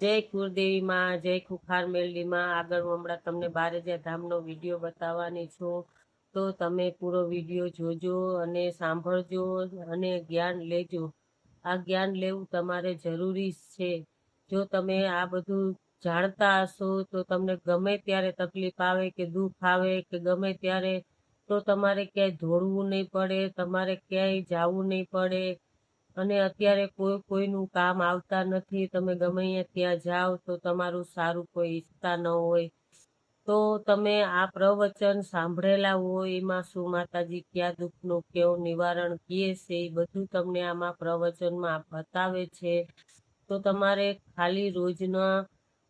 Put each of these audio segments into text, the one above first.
જય કુળદેવી માં, જય ખુખાર મેલડી માં। આગળ હું હમણાં તમને બારેજા ધામનો વિડીયો બતાવવાની છું, તો તમે પૂરો વિડીયો જોજો અને સાંભળજો અને જ્ઞાન લેજો। આ જ્ઞાન લેવું તમારે જરૂરી છે। જો તમે આ બધું જાણતા હશો તો તમને ગમે ત્યારે તકલીફ આવે કે દુઃખ આવે કે ગમે ત્યારે, તો તમારે ક્યાંય દોડવું નહીં પડે, તમારે ક્યાંય જવું નહીં પડે। અને અત્યારે કોઈનું કામ આવતા નથી। તમે ગમે ત્યાં જાઓ તો તમારું સારું કોઈ ઈચ્છતા ન હોય, તો તમે આ પ્રવચન સાંભળેલા હોય એમાં શું માતાજી કયા દુઃખનું કેવું નિવારણ કહે છે એ બધું તમને આમાં પ્રવચનમાં બતાવે છે। તો તમારે ખાલી રોજના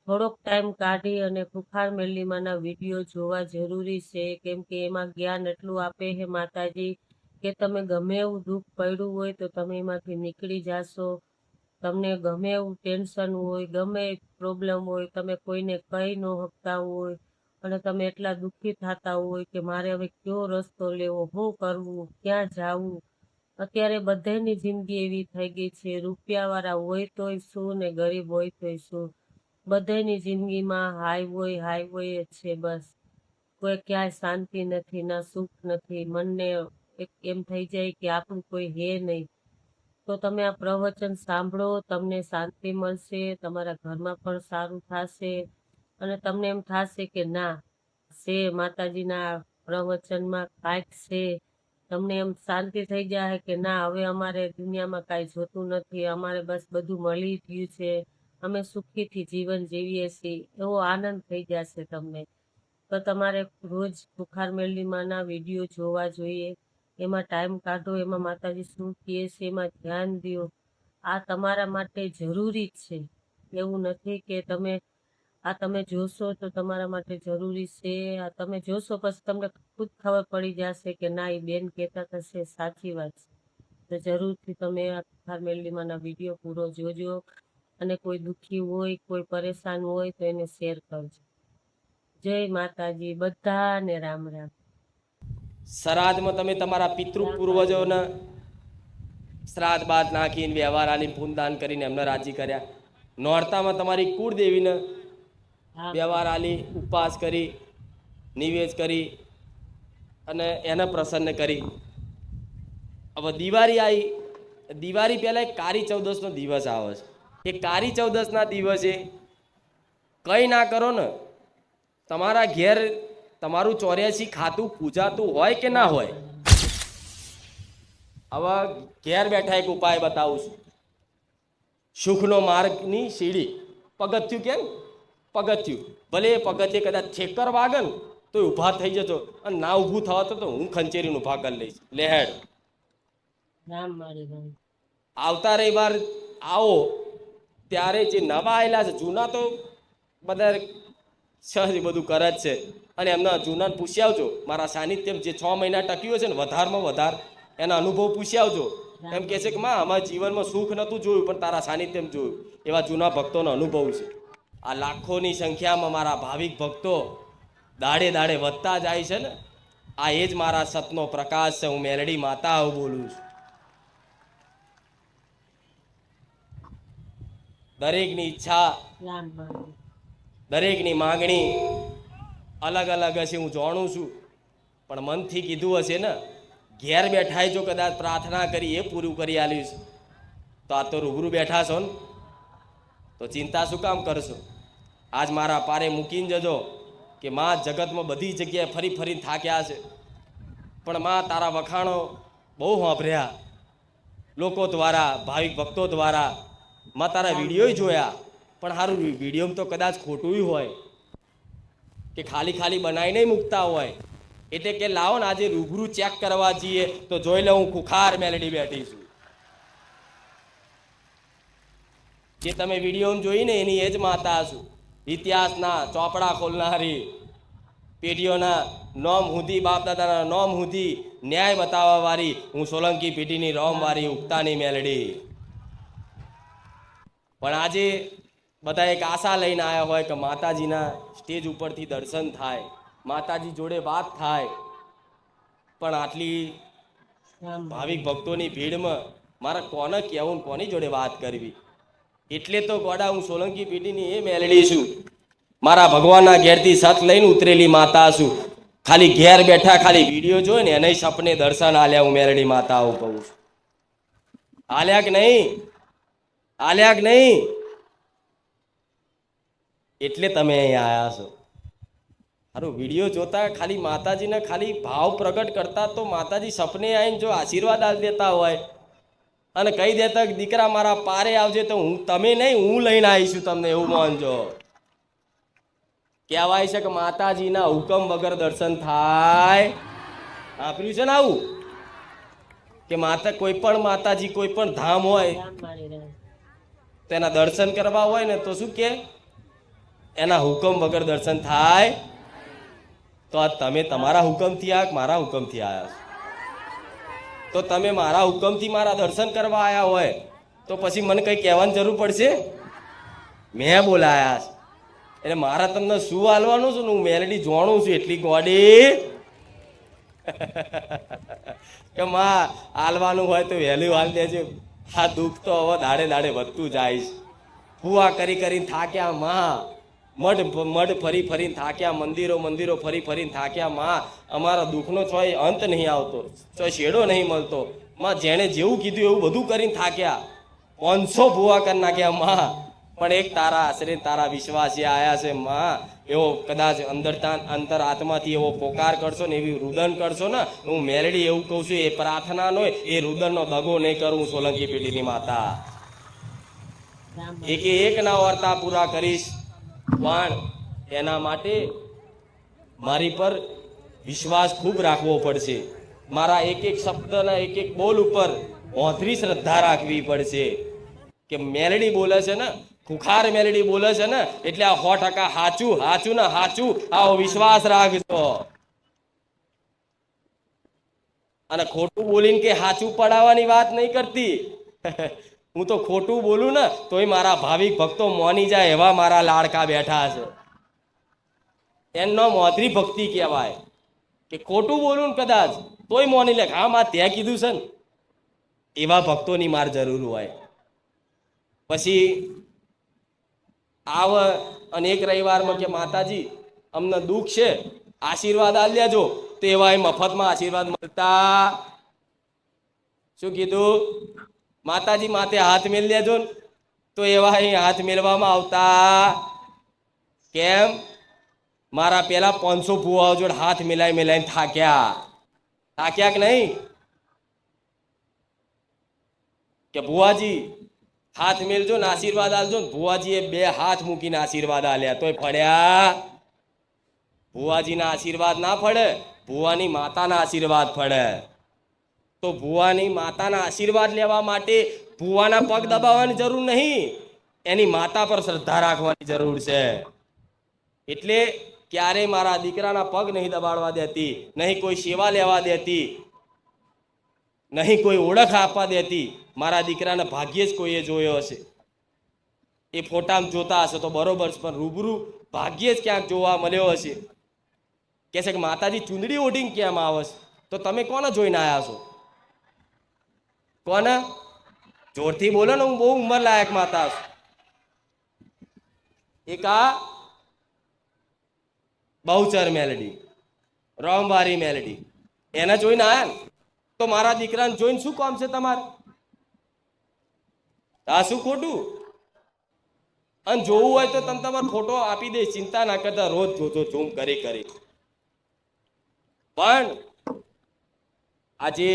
થોડોક ટાઈમ કાઢી અને ખુખાર મેલડીમાંના વિડીયો જોવા જરૂરી છે, કેમ કે એમાં જ્ઞાન એટલું આપે છે માતાજી કે તમે ગમે એવું દુઃખ પડ્યું હોય તો તમે એમાંથી નીકળી જશો। તમને ગમે એવું ટેન્શન હોય, ગમે પ્રોબ્લેમ હોય, તમે કોઈને કહી ન શકતા હોય અને તમે એટલા દુઃખી થતા હોય કે મારે હવે કયો રસ્તો લેવો, શું કરવું, ક્યાં જવું। અત્યારે બધાની જિંદગી એવી થઈ ગઈ છે, રૂપિયાવાળા હોય તોય શું ને ગરીબ હોય તોય શું, બધાની જિંદગીમાં હાઈ હોય જ છે। બસ કોઈ ક્યાંય શાંતિ નથી, ના સુખ નથી, મનને એમ થઈ જાય કે આપણું કોઈ હે નહીં। તો તમે આ પ્રવચન સાંભળો, તમને શાંતિ મળશે, તમારા ઘરમાં પણ સારું થશે અને તમને એમ થશે કે ના છે માતાજીના પ્રવચનમાં કાંઈક છે। તમને એમ શાંતિ થઈ જાય કે ના હવે અમારે દુનિયામાં કાંઈ જોતું નથી, અમારે બસ બધું મળી ગયું છે, અમે સુખીથી જીવન જીવીએ છીએ, એવો આનંદ થઈ જશે તમને। તો તમારે રોજ ખુખાર મેલડીમાંના વિડીયો જોવા જોઈએ, એમાં ટાઈમ કાઢો, એમાં માતાજી શું કહે છે એમાં ધ્યાન દો। આ તમારા માટે જરૂરી છે, એવું નથી કે તમે જોશો તો તમારા માટે જરૂરી છે। આ તમે જોશો પછી તમને ખુદ ખબર પડી જશે કે ના એ બેન કહેતા થશે સાચી વાત છે। તો જરૂરથી તમે આ ખુખાર મેલડીમાંના વિડીયો પૂરો જોજો અને કોઈ દુઃખી હોય, કોઈ પરેશાન હોય તો એને શેર કરજો। જય માતાજી, બધાને રામ રામ। શ્રાદ્ધમાં તમે તમારા પિતૃ પૂર્વજોને શ્રાદ્ધ બાદ નાખીને વ્યવહાર આલીને પૂનદાન કરીને એમને રાજી કર્યા। નોરતામાં તમારી કુળદેવીને વ્યવહાર આલી, ઉપવાસ કરી, નિવેદ કરી અને એને પ્રસન્ન કરી। હવે દિવાળી આવી, દિવાળી પહેલાં એક કાળી ચૌદસનો દિવસ આવે છે। એ કાળી ચૌદસના દિવસે કંઈ ના કરો ને, તમારા ઘેર તમારું 84 ખાતું પૂજાતું હોય કે ના હોય, હવે ઘેર બેઠા એક ઉપાય બતાવું છું। સુખનો માર્ગની સીડી, પગથિયું કેમ, પગથિયું ભલે એ પગથિયે કદાચ ઠેકર વાગે ને તો ઊભા થઈ જજો, અને ના ઊભું થવા તો હું ખંચેરીનું ઊભા કરી લઈશ। લેહેડ રામ મારી રામ। આવતા રવિવાર આવો ત્યારે જે નવા આવેલા છે, જૂના તો બધા સહજ બધું કરે જ છે, અને એમના જૂનાને પૂછી આવજો। મારા સાનિધ્યમ જે 6 મહિના ટક્યું છે ને, વધારમાં વધારે એના અનુભવ પૂછી આવજો। એમ કહે છે કે માં અમારા જીવનમાં સુખ નહોતું જોયું પણ તારા સાનિધ્યમ જોયું, એવા જૂના ભક્તોનો અનુભવ છે। આ લાખોની સંખ્યામાં મારા ભાવિક ભક્તો દાડે દાડે વધતા જાય છે ને, આ એ જ મારા સતનો પ્રકાશ છે। હું મેલડી માતા બોલું છું। દરેકની ઈચ્છા, દરેકની માગણી અલગ અલગ હશે, હું જાણું છું, પણ મનથી કીધું હશે ને, ઘેર બેઠાય જો કદાચ પ્રાર્થના કરી એ પૂરું કરી આલ્યું છે, તો આ તો રૂબરૂ બેઠા છો ને, તો ચિંતા શું કામ કરશો? આજ મારા પારે મૂકીને જજો કે માં જગતમાં બધી જગ્યાએ ફરી ફરીને થાક્યા છે, પણ માં તારા વખાણો બહુ સાંભળ્યા લોકો દ્વારા, ભાવિક ભક્તો દ્વારા, માં તારા વિડીયો જોયા, પણ સારું વિડીયોમાં તો કદાચ ખોટું હોય કે ખાલી ખાલી બનાવી નહીં મૂકતા હોય, એટલે કે લાવો ને આજે રૂબરૂ ચેક કરવા જઈએ તો જોઈ લે હું ખુખાર મેલડી બેઠી છું। જે તમે વિડીયોમાં જોઈને એની એ જ માતા છું। ઇતિહાસના ચોપડા ખોલનારી, પેઢીઓના નોમ હુધી, બાપ દાદાના નોમ હુધી ન્યાય બતાવવા વાળી હું સોલંકી પેઢીની રોમ વાળી ઉગતાની મેલડી। પણ આજે બધા એક આશા લઈને આવ્યા હોય કે માતાજીના સ્ટેજ ઉપરથી દર્શન થાય, માતાજી જોડે વાત થાય, પણ આટલી ભાવિક ભક્તોની ભીડમાં મારે કોને કહેવું, કોની જોડે વાત કરવી? એટલે તો ગોડા હું સોલંકી પેઢીની એ મેલડી છું. મારા ભગવાનના ઘેરથી સત લઈને ઉતરેલી માતા છું. ખાલી ઘેર બેઠા ખાલી વિડીયો જોઈ ને એને સપને દર્શન આલ્યા હું મેલડી માતા હું કહું છું. આલ્યા કે નહીં? આલ્યા કે નહીં? એટલે તમે અહીંયા આવ્યા છો. સારું વિડીયો જોતા ખાલી માતાજીને ખાલી ભાવ પ્રગટ કરતા તો માતાજી સપને આવીને જો આશીર્વાદ આલી દેતા હોય અને કહી દેતા કે દીકરા મારા પારે આવજે તો હું તમે નહીં હું લઈને આવીશું તમને, એવું માનજો. કહેવાય છે કે માતાજીના હુકમ વગર દર્શન થાય. સાંભળ્યું છે ને આવું? કે માતા કોઈ પણ માતાજી કોઈ પણ ધામ હોય રામ મારી રામ. તેના દર્શન કરવા હોય ને તો શું કે એના હુકમ વગર દર્શન થાય. તો આ તમે તમારા હુકમથી આવ્યા કે મારા હુકમથી આવ્યા છો? તો તમે મારા હુકમથી મારા દર્શન કરવા આવ્યા હોય તો પછી મને કંઈ કહેવાની જરૂર પડશે? મેં બોલાયા છે એટલે મારા તમને શું હાલવાનું છે ને હું મેલડી જોણું છું એટલી ગોડી કે માં હાલવાનું હોય તો વહેલું હાલ દેજો. આ દુઃખ તો હવે દાડે દાડે વધતું જાય છે. ફુવા કરી કરીને થાક્યા માં, મઢ ફરી ફરીને થાક્યા, મંદિરો ફરી ફરીને થાક્યા માં. અમારા દુઃખનો ચોય અંત નહીં આવતો, ચોય શેડો નહીં મળતો માં. જેણે જેવું કીધું એવું બધું કરીને થાક્યા, 500 ભૂવા કરી નાખ્યા માં. પણ એક તારા આશરે તારા વિશ્વાસી આયા છે માં. એવો કદાચ અંતર આત્માથી એવો પોકાર કરશો ને એવી રુદન કરશો ને, હું મેલડી એવું કહું છું એ પ્રાર્થના નો એ રુદનનો દગો નહીં કરું. સોલંકી પેઢીની માતા રામ એકે એક ના વાર્તા પૂરા કરીશ, પણ એના માટે મારી પર વિશ્વાસ ખૂબ રાખવો પડશે. મારા એક એક શબ્દના એક એક બોલ ઉપર ઓંધરી શ્રદ્ધા રાખવી પડશે. કે મેલડી બોલે છે ને, ખુખાર મેલડી બોલે છે ને, એટલે આ 100% હાચું ને હાચું આવો વિશ્વાસ રાખજો. અને ખોટું બોલીને કે હાચું પડાવવાની વાત નહીં કરતી. હું તો ખોટું બોલું ને તોય મારા ભાવિક ભક્તો મોની જાય એવા મારા લાડકા બેઠા છે. એમનો મોધરી ભક્તિ કહેવાય. કે ખોટું બોલું ને કદાચ તોય મોની લે, હા માં ત્યાં કીધું છે ને, એવા ભક્તોની માર જરૂર હોય. પછી આવ અને એક રવિવારમાં કે માતાજી અમને દુઃખ છે, આશીર્વાદ આલ દેજો. તો એવા મફતમાં આશીર્વાદ મળતા. શું કીધું? માતાજી માથે હાથ મેલ દેજો ને તો એવા અહીં હાથ મેળવામાં આવતા. કેમ? મારા પેલા 500 ભુવાઓ જોડે હાથ મિલાઈને થાક્યા કે નહીં? કે ભુવાજી હાથ મેલજો ને આશીર્વાદ આલજો ને. ભુવાજીએ 2 હાથ મૂકીને આશીર્વાદ આલ્યા તોય ફળ્યા. ભુવાજીના આશીર્વાદ ના ફળે, ભુવાની માતાના આશીર્વાદ ફળે. તો ભુવાની માતાના આશીર્વાદ લેવા માટે ભુવાના પગ દબાવવાની જરૂર નહીં, એની માતા પર શ્રદ્ધા રાખવાની જરૂર છે. એટલે ક્યારેય મારા દીકરાના પગ નહીં દબાડવા દેતી, નહીં કોઈ સેવા લેવા દેતી, નહીં કોઈ ઓળખ આપવા દેતી. મારા દીકરાને ભાગ્યે જ કોઈએ જોયો હશે. એ ફોટામાં જોતા હશે તો બરોબર છે, પણ રૂબરૂ ભાગ્યે જ ક્યાંક જોવા મળ્યો હશે. કહે છે કે માતાજી ચૂંદડી ઓઢીને કેમ આવે છે? તો તમે કોને જોઈને આવ્યા છો? કોને? જોરથી બોલો ને, હું બહુ ઉંમર લાયક માતા છું. એક આ બહુચર મેલડી, રામવારી મેલડી, એને જોઈને આયા ને તો મારા દીકરાને જોઈને શું કામ છે તમારે? આ શું ખોટું? અને જોવું હોય તો તમે તમારો ફોટો આપી દે, ચિંતા ના કરતા. રોજ જોજો ઝૂમ કરી. પણ આજે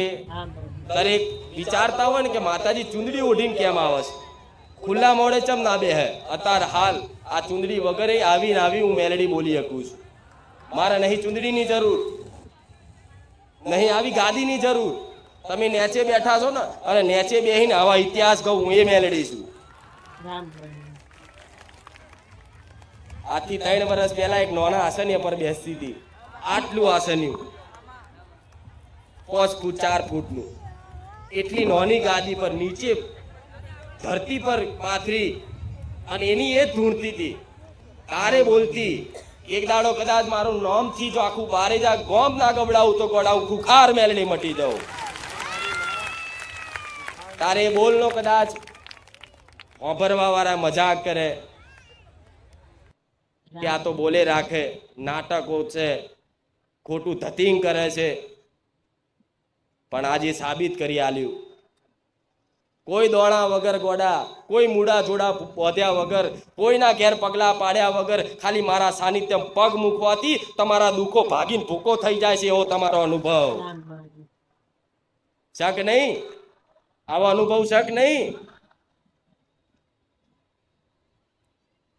દરેક વિચારતા હોય ને કે માતાજી ચુંદડી ઓઢીને કેમ આવે છે, ખુલ્લા મોડે ચમ ના બે હે. અત્યારે હાલ આ ચુંદડી વગેરે આવી હું મેલડી બોલી શકું છું. મારે નહીં ચુંદડીની જરૂર, નહીં આવી ગાદીની જરૂર. તમે નેચે બેઠા છો ને, અને નેચે બેહીને આવા ઇતિહાસ કહું હું એ મેલડી છું. રામ રામ. આજથી 3 વર્ષ પહેલા એક નાના આસનિયા પર બેસતી હતી. આટલું આસનિયું 5 ફૂટ 4 ફૂટનું, એટલી નાની ગાદી પર નીચે ધરતી પર પાથરી અને એની એ ધૂણતી હતી, તારે બોલતી. એક દાડો કદાચ મારું નામથી જો આખું બારે જા ગોમ ના ગબડાવું તો ગોડાવું ખુખાર મેલડી મટી જાઉં. તારે બોલનો કદાચ ઓભરવા વાળા મજાક કરે કે આ તો બોલે રાખે, નાટકો છે, ખોટું ધતિંગ કરે છે. પણ આજે સાબિત કરી આલ્યું, કોઈ દોણા વગર ગોડા, કોઈ મૂડા જોડા પોધ્યા વગર, કોઈના ઘેર પગલા પાડ્યા વગર, ખાલી મારા સાનિધ્ય પગ મૂકવાથી તમારા દુઃખો ભાગીને ભૂકો થઈ જાય છે, એવો તમારો અનુભવ. શક નહીં? આવો અનુભવ શક નહીં?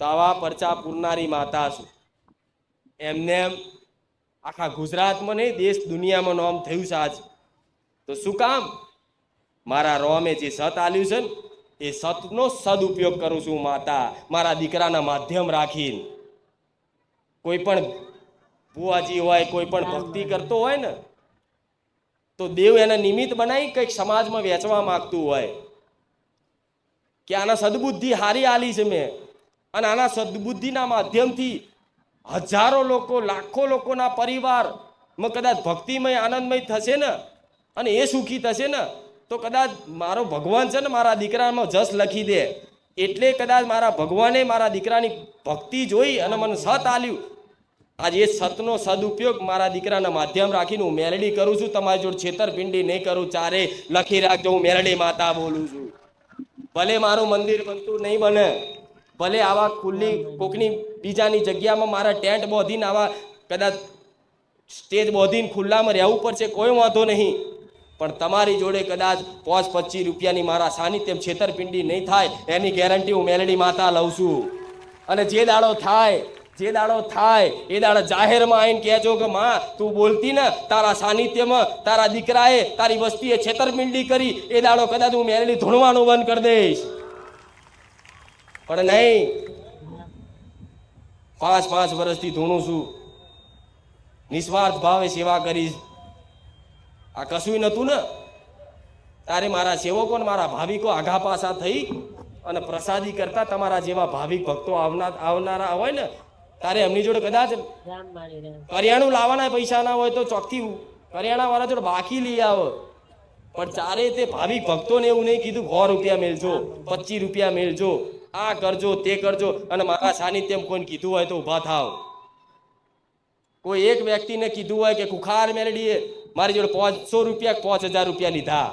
તો આવા પરચા પૂરનારી માતા છું. એમને એમ આખા ગુજરાતમાં નહીં, દેશ દુનિયામાં નામ થયું છે આજ. તો શું કામ? મારા રોમે જે સત આલ્યું છે ને, એ સતનો સદુપયોગ કરું છું માતા, મારા દીકરાના માધ્યમ રાખીને. કોઈ પણ બુઆજી હોય, કોઈ પણ ભક્તિ કરતો હોય ને, તો દેવ એને નિમિત્ત બનાવી કંઈક સમાજમાં વેચવા માંગતું હોય કે આના સદબુદ્ધિ હારી આલી છે મેં, અને આના સદબુદ્ધિના માધ્યમથી હજારો લોકો, લાખો લોકોના પરિવારમાં કદાચ ભક્તિમય આનંદમય થશે ને, અને એ સુખી થશે ને, તો કદાચ મારો ભગવાન છે ને મારા દીકરામાં જસ લખી દે. એટલે કદાચ મારા ભગવાને મારા દીકરાની ભક્તિ જોઈ અને મને સત આલ્યું. આજે એ સતનો સદુપયોગ મારા દીકરાના માધ્યમ રાખીને હું મેલડી કરું છું. તમારી જોડે છેતરપિંડી નહીં કરું. ચારે લખી રાખજો, હું મેલડી માતા બોલું છું. ભલે મારું મંદિર બનતું નહીં બને, ભલે આવા ખુલ્લી કોકની બીજાની જગ્યામાં મારા ટેન્ટ બોધીને આવા કદાચ સ્ટેજ બોધીને ખુલ્લામાં રહેવું પડશે, કોઈ વાંધો નહીં. પણ તમારી જોડે કદાચ 5-25 રૂપિયાની મારા સાનિધ્ય છેતરપિંડી નહીં થાય, એની ગેરંટી હું મેલડી માતા લઉં છું. અને જે દાડો થાય એ દાડો જાહેરમાં આવીને કહેજો કે માં, તું બોલતી ને તારા સાનિધ્યમાં તારા દીકરાએ તારી વસ્તીએ છેતરપિંડી કરી, એ દાડો કદાચ હું મેલડી ધૂણવાનું બંધ કરી દઈશ. પણ નહીં, 5 વર્ષથી ધૂણું છું, નિસ્વાર્થ ભાવે સેવા કરીશ. આ કશું નતું ને, તારે મારા સેવકો ને મારા ભાવિકો આઘા પાછા થઈ અને પ્રસાદી કરતા તમારા જેવા ભાવિક ભક્તો આવનારા હોય ને, તારે એમની જોડે કદાચ કરિયાણું લાવવાના પૈસા ના હોય તો ચોકથી કરિયાણા વાળા જોડે બાકી લઈ આવે. પણ ચારે તે ભાવિક ભક્તોને એવું નહીં કીધું 100 રૂપિયા મેળજો, 25 રૂપિયા મેળજો, આ કરજો તે કરજો. અને મારા સાનિધ્યમાં કોઈને કીધું હોય તો ઊભા થાવ. કોઈ એક વ્યક્તિને કીધું હોય કે કુખાર મેળડીએ મારી જોડે 500 રૂપિયા 5000 રૂપિયા લીધા,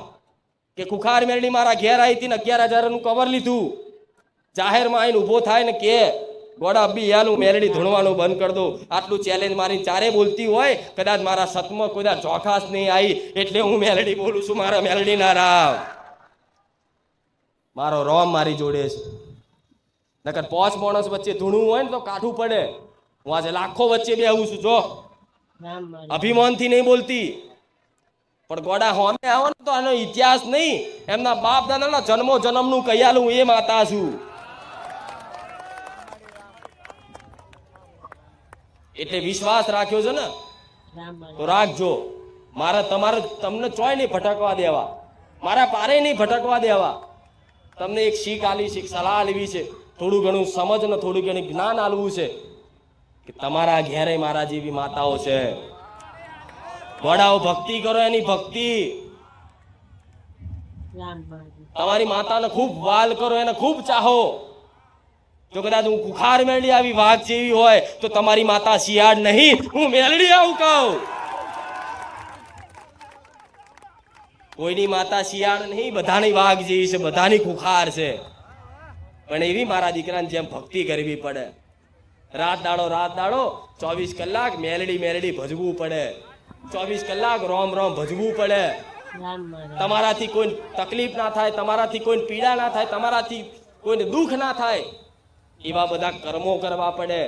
કે કુખાર મેળડી મારા ઘેર આવી હતી ને 11,000 નું કવર લીધું, જાહેરમાં આવીને ઊભો થાય ને કે ગોડા અબ્બી યાલું મેલડી ધૂણવાનું બંધ કરી દો. આટલું ચેલેન્જ મારી ચારે બોલતી હોય, કદાચ મારા સતમાં કોઈ ચોખાસ નહીં આવી, એટલે હું મેલડી બોલું છું. મારા મેલડી ના રામ, મારો રોમ મારી જોડે છે. નકર 5 માણસ વચ્ચે ધૂણવું હોય ને તો કાઠું પડે. હું આજે લાખો વચ્ચે બેહું છું. જો અભિમાનથી નહીં બોલતી, પણ ગોડા હોમે આવો ને તો આનો ઇતિહાસ નહીં, એમના બાપ દાદાના જન્મો જન્મનું કહી આલું, હું એ માતા છું. એટલે વિશ્વાસ રાખ્યો છે ને તો રાખજો. તમારે તમને ચોય નહીં ભટકવા દેવા, મારા પારે નહીં ભટકવા દેવા. તમને એક શીખ આલી છે, સલાહ લેવી છે, થોડું ઘણું સમજ ને થોડું ઘણું જ્ઞાન આલવું છે કે તમારા ઘેરે મારા જેવી માતાઓ છે. ગોડાઓ ભક્તિ કરો, એની ભક્તિ. તમારી માતાને ખૂબ વાલ કરો, એને ખૂબ ચાહો. જો કદાચ હું કુખાર મેળડી આવી વાઘ જેવી હોય તો તમારી માતા શિયાળ નહીં, હું મેલડી આવું કહું. કોઈની માતા શિયાળ નહીં, બધાની વાઘ જેવી છે, બધાની કુખાર છે. પણ એવી મારા દીકરાને જેમ ભક્તિ કરવી પડે. રાત દાડો 24 કલાક મેલડી ભજવું પડે, 24 કલાક રોમ ભજવું પડે. તમારાથી કોઈ તકલીફ ના થાય, તમારાથી કોઈ પીડા ના થાય, તમારાથી કોઈને દુઃખ ના થાય, એવા બધા કર્મો કરવા પડે.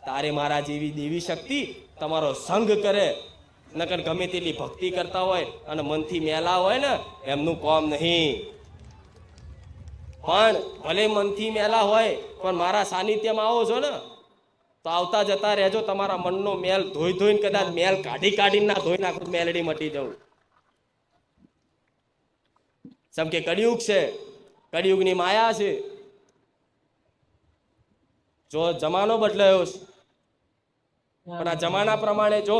તારે મારા જેવી દેવી શક્તિ તમારો સંગ કરે. નકર ગમે તેટલી ભક્તિ કરતા હોય અને મનથી મેલા હોય ને, એમનું કામ નહીં. પણ ભલે મનથી મેલા હોય, પણ મારા સાનિધ્યમાં આવો છો ને તો આવતા જતા રહેજો. તમારા મનનો મેલ ધોઈને કદાચ મેલ કાઢીને ના ધોઈ નાખો, મેલડી મટી જવું. સમ કે કળિયુગ છે, કળિયુગની માયા છે. જો જમાનો બદલાયો છે, પણ આ જમાના પ્રમાણે જો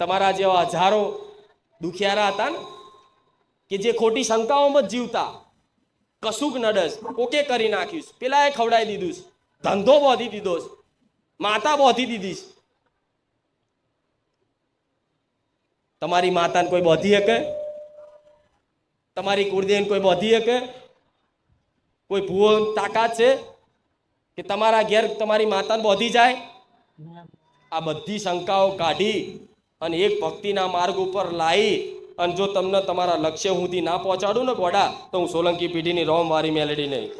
તમારા જેવા હજારો દુખિયારા હતા ને, કે જે ખોટી શંકાઓમાં જ જીવતા, કશુંક નડસ કોકે કરી નાખ્યું, પેલાએ ખવડાવી દીધું છે, ધંધો બોધી દીધો છે, માતા બોધી દીધી છે. તમારી માતાને કોઈ બોધી શકે? તમારી કુળદેવીને કોઈ બોધી શકે? કોઈ ભૂવો તાકાત છે કે તમારા ઘેર તમારી માતાને બોધી જાય? આ બધી શંકાઓ કાઢી અને એક ભક્તિના માર્ગ ઉપર લાવી અને જો તમને તમારા લક્ષ્ય સુધી ના પહોંચાડું ને ગોડા, તો હું સોલંકી પેઢીની રોમવારી મેલેડી નહીં.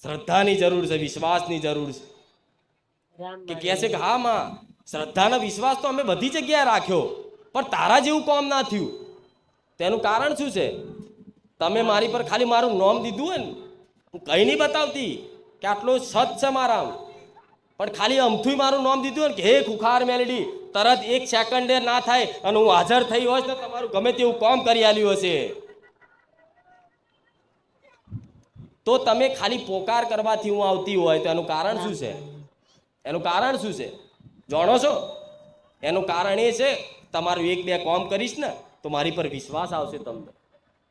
શ્રદ્ધાની જરૂર છે, વિશ્વાસની જરૂર છે. કે કહે છે કે હા માં, શ્રદ્ધાનો વિશ્વાસ તો અમે બધી જગ્યાએ રાખ્યો, પણ તારા જેવું કામ ના થયું. તેનું કારણ શું છે? તમે મારી પર ખાલી મારું નામ દીધું હોય ને, હું કઈ નહીં બતાવતી કે આટલો સત છે મારા, પણ ખાલી અમથું મારું નામ દીધું હોય ને કે હે ખુખાર મેલડી, તરત એક સેકન્ડે ના થાય અને હું હાજર થઈ હોઈશ ને તમારું ગમે તેવું કામ કરી આલ્યું હશે. તો તમે ખાલી પોકાર કરવાથી હું આવતી હોય તો એનું કારણ શું છે? એનું કારણ શું છે જાણો છો? એનું કારણ એ છે, તમારું એક બે કામ કરીશ ને તો મારી પર વિશ્વાસ આવશે તમને,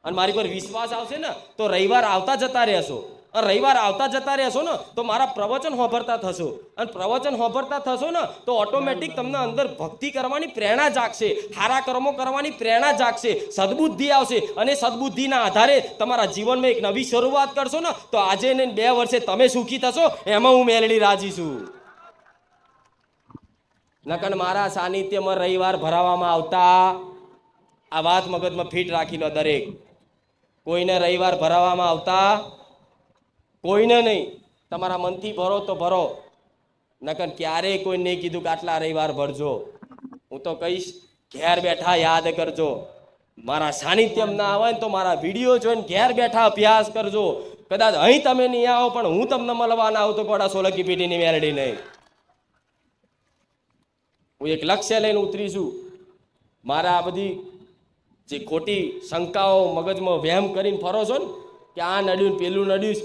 અને મારી પર વિશ્વાસ આવશે ને તો રવિવાર આવતા જતા રહેશો, અને રવિવાર આવતા જતા રહેશો ને તો મારા પ્રવચન સાંભળતા થશો, અને પ્રવચન સાંભળતા થશો ને તો ઓટોમેટિક તમને અંદર ભક્તિ કરવાની પ્રેરણા જાગશે, સારા કર્મો કરવાની પ્રેરણા જાગશે, સદબુદ્ધિ આવશે, અને સદબુદ્ધિના આધારે તમારા જીવનમાં એક નવી શરૂઆત કરશો ને તો આજે ને 2 વર્ષે તમે સુખી થશો, એમાં હું મેલડી રાજી છું. નકન મારા સાનિધ્યમાં રવિવાર ભરાવામાં આવતા, આ વાત મગજમાં ફિટ રાખી લો દરેક, કોઈને રવિવાર ભરાવામાં આવતા કોઈને નહીં. તમારા મનથી ભરો તો ભરો, નકન ક્યારેય કોઈ નહીં કીધું કે આટલા રવિવાર ભરજો. હું તો કહીશ ઘેર બેઠા યાદ કરજો, મારા સાનિધ્યમ ના આવે ને તો મારા વિડીયો જોઈને ઘેર બેઠા અભ્યાસ કરજો. કદાચ અહીં તમે નહીં આવો પણ હું તમને મળવા ના આવું તો ગોડા સોલંકી પેઢીની મેલડી નહીં. હું એક લક્ષ્ય લઈને ઉતરીશું. મારા આ બધી જે ખોટી શંકાઓ મગજમાં વહેમ કરીને ફરો છો ને કે આ નડ્યું ને પેલું નડ્યું,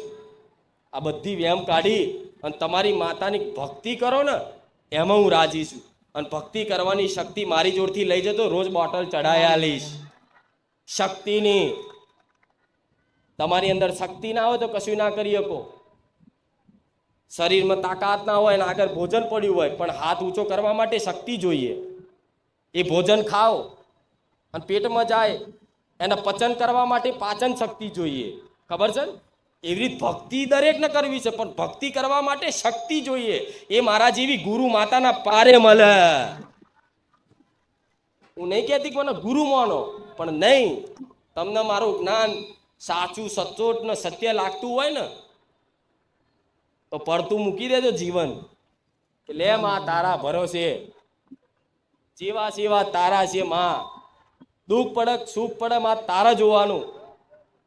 આ બધી વહેમ કાઢી અને તમારી માતાની ભક્તિ કરો ને એમાં હું રાજી છું. અને ભક્તિ કરવાની શક્તિ મારી જોડથી લઈ જતો રોજ બોટલ ચઢાયા લઈશ શક્તિની. તમારી અંદર શક્તિ ના હોય તો કશું ના કરી શકો. શરીરમાં તાકાત ના હોય ને આગળ ભોજન પડ્યું હોય પણ હાથ ઊંચો કરવા માટે શક્તિ જોઈએ. એ ભોજન ખાઓ અને પેટમાં જાય, એને પચન કરવા માટે પાચન શક્તિ જોઈએ. ખબર છે ને? એવી રીત ભક્તિ દરેકને કરવી છે, પણ ભક્તિ કરવા માટે શક્તિ જોઈએ. એ મારા જેવી ગુરુ માતાના પારે મળે. હું નહીં કહેતી કે મને ગુરુ માનો, પણ નહીં, તમને મારું જ્ઞાન સાચું સચોટ ને સત્ય લાગતું હોય ને તો પડતું મૂકી દેજો જીવન કે લે માં તારા ભરોસે, જેવા સેવા તારા છે માં, દુઃખ પડે સુખ પડે માં તારા જોવાનું.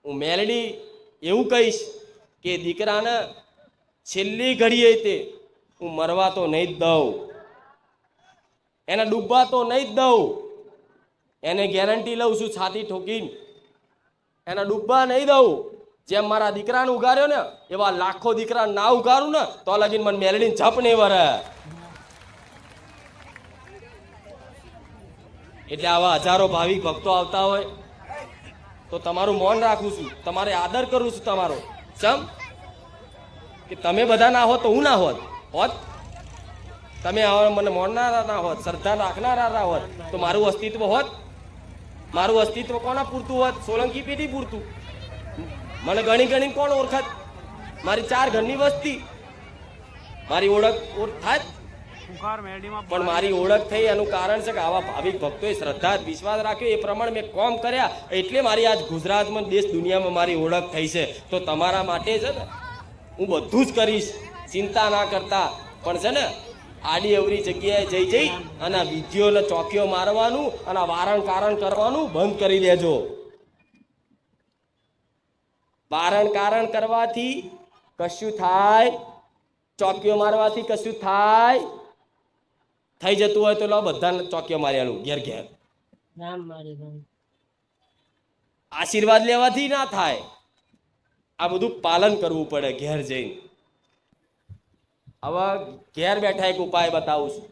હું મેલડી એવું કહીશ કે દીકરાને છેલ્લી ઘડીએ તે હું મરવા તો નહીં જ દઉં, એને ડૂબવા તો નહીં જ દઉં. એને ગેરંટી લઉં છું છાતી ઠોકીને, એને ડૂબવા નહીં દઉં. જેમ મારા દીકરાને ઉગાર્યો ને એવા લાખો દીકરા ના ઉગારું ને તો લગીને મને મેલડીને જપ નહીં વરે. એટલે આવા હજારો ભાવિક ભક્તો આવતા હોય તો તમારું મૌન રાખું છું, તમારે આદર કરું છું તમારો. સમ કે તમે બધા ના હોત તો હું ના હોત, તમે મને મોનનારા ના હોત, શ્રદ્ધા રાખનારા ના હોત તો મારું અસ્તિત્વ હોત. મારું અસ્તિત્વ કોના પૂરતું હોત? સોલંકી પેઢી પૂરતું. મને ગણી ગણી કોણ ઓળખત? મારી 4 ઘરની વસ્તી, મારી ઓળખ થાય. પણ મારી ઓળખ થઈ એનું કારણ છે કે આવા ભાવિક ભક્તોએ શ્રદ્ધા વિશ્વાસ રાખ્યો, એ પ્રમાણે મેં કામ કર્યા, એટલે મારી આજ ગુજરાતમાં દેશ દુનિયામાં મારી ઓળખ થઈ છે. તો તમારા માટે છે ને હું બધું જ કરીશ, ચિંતા ના કરતા. પણ છે ને આડી અવરી જગ્યાએ જઈ અને આ વિધિઓને ચોકીઓ મારવાનું અને વારણ કારણ કરવાનું બંધ કરી દેજો. વારણ કારણ કરવાથી કશું થાય? ચોકીઓ મારવાથી કશું થાય? થઈ જતું હોય તો લો બધાને ચોકીઓ માર્યાનું ઘેર ઘેર. આશીર્વાદ લેવાથી ના થાય, આ બધું પાલન કરવું પડે ઘેર જઈને. હવે ઘેર બેઠા એક ઉપાય બતાવું છું.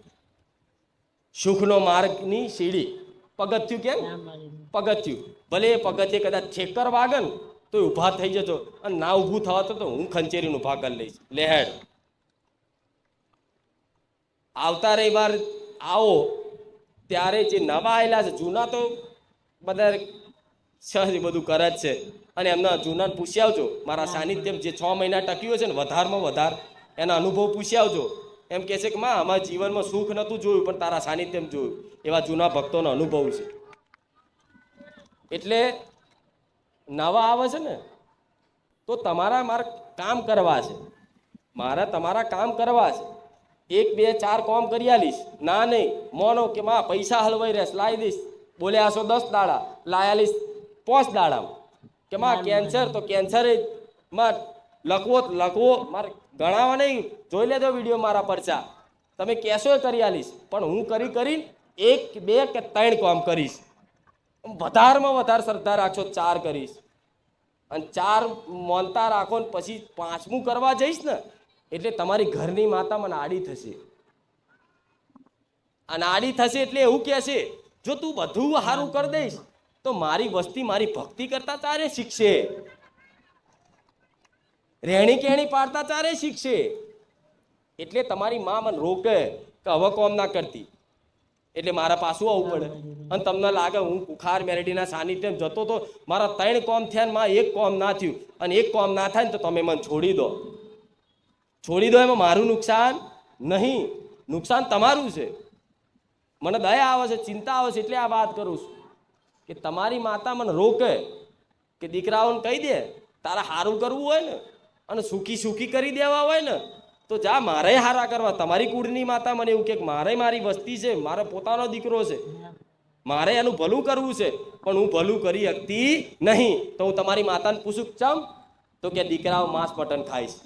સુખનો માર્ગની સીડી, પગથિયું કેમ? પગથિયું, ભલે એ પગથિયે કદાચ ઠેકર વાગે ને તો ઊભા થઈ જજો, અને ના ઊભું થવા તો હું ખંચેરીને ઊભા કરી લઈશ. લેહેડ આવતા રવિવાર આવો ત્યારે જે નવા આવેલા છે, જૂના તો બધા સહજ બધું કરે જ છે, અને એમના જૂનાને પૂછી આવજો. મારા સાનિધ્યમ જે 6 મહિના ટક્યું છે ને, વધારમાં વધારે એના અનુભવ પૂછી આવજો. એમ કહે છે કે માં અમારા જીવનમાં સુખ નહોતું જોયું પણ તારા સાનિધ્યમ જોયું. એવા જૂના ભક્તોનો અનુભવ છે. એટલે નવા આવે છે ને તો તમારા મારે કામ કરવા છે, મારે તમારા કામ કરવા છે. 1 2 4 કામ કરી આલીશ ના નહીં મોનો કે માં પૈસા હલવાઈ રહેશ લાવી દઈશ, બોલ્યા છો 10 દાડા લાયા લઈશ 5 દાડામાં. કે માં કેન્સર તો કેન્સર માં લખવો મારે ગણાવા નહીં, જોઈ લેજો વિડીયો મારા પરચા. તમે કહેશો એ કરી આલીશ, પણ હું કરીને 1 2 કે 3 કામ કરીશ. વધારમાં વધારે શ્રદ્ધા રાખશો 4 કરીશ, અને 4 માનતા રાખો ને પછી 5મું કરવા જઈશ ને એટલે તમારી ઘરની માતા મને આડી થશે. અને આડી થશે એટલે એવું કહેશે, જો તું બધું સારું કરી દઈશ તો મારી વસ્તી મારી ભક્તિ કરતા તારે શીખશે, રહેણી કેણી પાડતા તારે શીખશે. એટલે તમારી માં મને રોકે કે હવે કોમ ના કરતી, એટલે મારા પાછું આવવું પડે. અને તમને લાગે હું કુખાર મેરડીના સાનિધ્યમાં જતો તો મારા 3 કોમ થયા, માં 1 કોમ ના થયું, અને 1 કોમ ના થાય ને તો તમે મને છોડી દો. એમાં મારું નુકસાન નહીં, નુકસાન તમારું છે. મને દયા આવે છે, ચિંતા આવે છે, એટલે આ વાત કરું છું કે તમારી માતા મને રોકે કે દીકરાઓને કહી દે તારા સારું કરવું હોય ને અને સુખી કરી દેવા હોય ને તો જા, મારે હારા કરવા. તમારી કુળની માતા મને એવું કે મારે મારી વસ્તી છે, મારો પોતાનો દીકરો છે, મારે એનું ભલું કરવું છે, પણ હું ભલું કરી શકતી નહીં. તો હું તમારી માતાને પૂછું ચમ, તો કે દીકરાઓ માંસ મટન ખાઈશ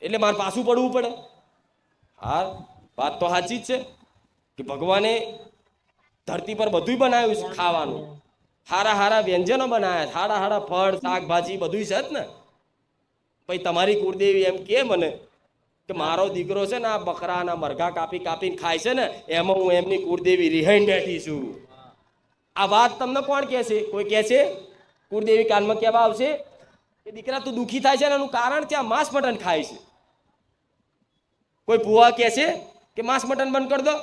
એટલે મારે પાછું પડવું પડે. હા, વાત તો સાચી જ છે કે ભગવાને ધરતી પર બધું બનાવ્યું છે ખાવાનું, હારા વ્યંજનો બનાવ્યા, હારા ફળ શાકભાજી બધું છે જ ને. પછી તમારી કુળદેવી એમ કે મને કે મારો દીકરો છે ને આ બકરાના મરઘા કાપીને ખાય છે ને, એમાં હું એમની કુળદેવી રિહાઈને બેઠી છું. આ વાત તમને કોણ કહે છે? કોઈ કહે છે? કુળદેવી કાનમાં કહેવા આવશે કે દીકરા તું દુઃખી થાય છે એનું કારણ છે આ માંસ મટન ખાય છે. કોઈ ભુવા કહે છે કે માંસ મટન બંધ કરી દો,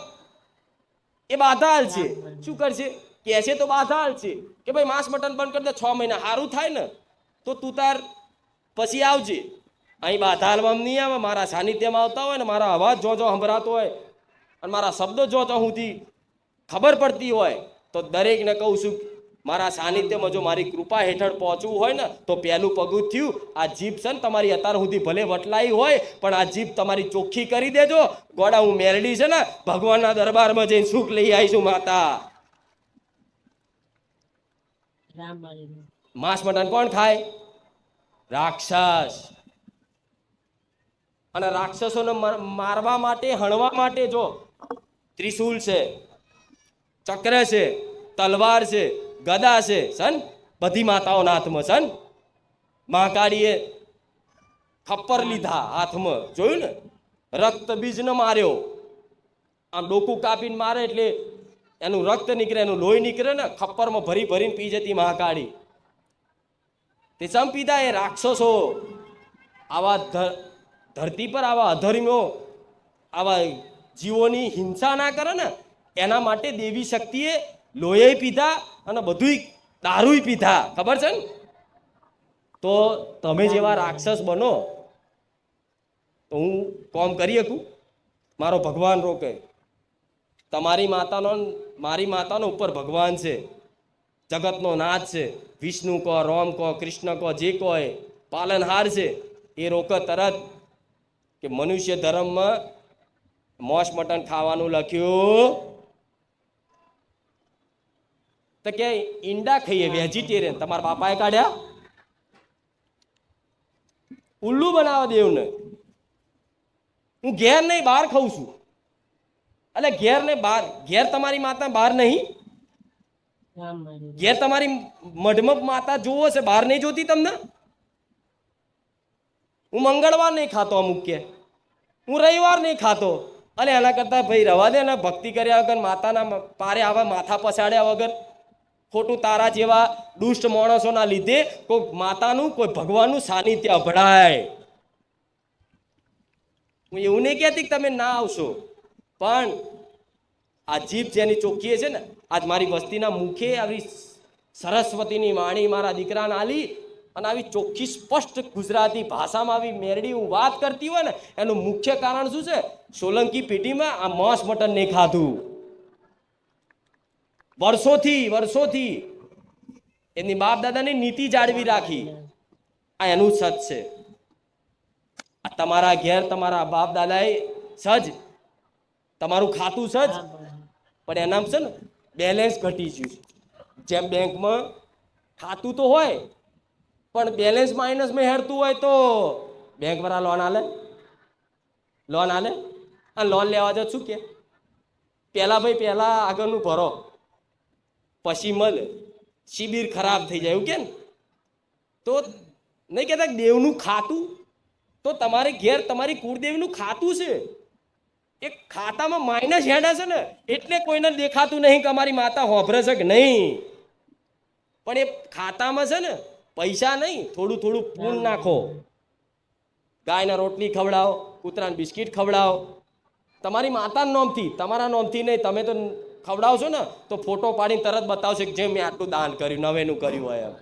એ બાધા હાલ છે. શું કરશે? કહે છે તો બાધા હાલ છે કે ભાઈ માંસ મટન બંધ કરી દે, 6 મહિના સારું થાય ને તો તું તાર પછી આવજે. અહીં બાધા હાલવામાં નહીં આવે. મારા સાનિધ્યમાં આવતા હોય ને, મારા અવાજ જો સંભળાતો હોય અને મારા શબ્દો જો સુધી ખબર પડતી હોય તો દરેકને કહું છું, મારા સાનિધ્યમાં જો મારી કૃપા હેઠળ પહોંચવું હોય ને તો પહેલું પગથિયું આ જીભ છે ને તમારી અત્યાર સુધી ભલે વટલાઈ હોય પણ આ જીભ તમારી ચોખ્ખી કરી દેજો. ગોડા હું મેરડી છે ને ભગવાનના દરબારમાં જઈને સુખ લઈ આવીશું માતા. માંસ મટન કોણ ખાય? રાક્ષસ. અને રાક્ષસોને મારવા માટે, હણવા માટે જો ત્રિશૂલ છે, ચક્ર છે, તલવાર છે, ગદા છે, સન બધી માતાઓના હાથમાં સન. મહાકાળીએ ખપ્પર લીધા હાથમાં, જોયું ને? રક્ત બીજને માર્યો. આમ ડોકું કાપીને મારે એટલે એનું રક્ત નીકળે, એનું લોહી નીકળે ને, ખપ્પરમાં ભરીને પી જતી મહાકાળી. તે સમ પીધા એ રાક્ષસો. આવા ધરતી પર આવા અધર્મ્યો, આવા જીવોની હિંસા ના કરે ને એના માટે દેવી શક્તિએ લોહી પીધા અને બધું દારૂ પીધા. ખબર છે ને? તો તમે જેવા રાક્ષસ બનો તો હું કોમ કરી શકું? મારો ભગવાન રોકે. મારી માતાનો ઉપર ભગવાન છે, જગતનો નાથ છે. વિષ્ણુ કહો, રામ કહો, કૃષ્ણ કહો, જે કહો એ પાલનહાર છે. એ રોકે તરત કે મનુષ્ય ધર્મમાં માંસ મટન ખાવાનું લખ્યું તો કે ઈંડા ખાઈએ, વેજીટેરિયન. તમારા બાપાએ કાઢ્યા? ઉલ્લુ બનાવવા દેવને. હું ઘેર નહીં બહાર ખાઉં છું. એટલે ઘેર ને બહાર, ઘેર તમારી માતા બહાર નહીં, ઘેર તમારી મઢમાં માતા જોવો છે, બહાર નહીં જોતી તમને? હું મંગળવાર નહીં ખાતો, અમુક કે હું રવિવાર નહીં ખાતો, અને એના કરતાં ભાઈ રવા દે ને, ભક્તિ કર્યા વગર માતાના પારે આવા માથા પછાડ્યા વગર ખોટું તારા જેવા દુષ્ટ માણસોના લીધે કોઈ માતાનું કોઈ ભગવાનનું સાનિધ્ય અભડાય. હું એવું નહીં કહેતી કે તમે ના આવશો, પણ આ જીભ જેની ચોખ્ખી છે ને, આજ મારી વસ્તીના મુખે આવી સરસ્વતીની વાણી મારા દીકરાને આલી અને આવી ચોખ્ખી સ્પષ્ટ ગુજરાતી ભાષામાં આવી મેરડી હું વાત કરતી હોય ને, એનું મુખ્ય કારણ શું છે? સોલંકી પેઢીમાં આ માંસ મટન નહીં ખાધું વર્ષોથી એમની બાપ દાદાની નીતિ જાળવી રાખી. આ એનું સત છે. આ તમારા ઘેર તમારા બાપ દાદાએ સજ તમારું ખાતું સજ, પણ એનામ છે ને બેલેન્સ ઘટી ગયું. જેમ બેંકમાં ખાતું તો હોય પણ બેલેન્સ માઇનસમાં હેરતું હોય તો બેંક વાળા લોન આલે અને લોન લેવા જાવ શું કે પહેલા આગળનું ભરો પછી મળે. શિબિર ખરાબ થઈ જાય એવું કે ને, તો નહીં કહેતા દેવનું ખાતું તો તમારે ઘેર તમારી કુળદેવીનું ખાતું છે, એ ખાતામાં માઇનસ હેડા છે ને, એટલે કોઈને દેખાતું નહીં કે અમારી માતા હોભરે છે કે નહીં. પણ એ ખાતામાં છે ને પૈસા નહીં, થોડું પૂન નાખો. ગાયના રોટલી ખવડાવો, કૂતરાને બિસ્કિટ ખવડાવો, તમારી માતાના નોમથી, તમારા નોમથી નહીં. તમે તો ખવડાવશો ને તો ફોટો પાડીને તરત બતાવશે કે જે મેં આટલું દાન કર્યું, નવેનું કર્યું હોય એમ.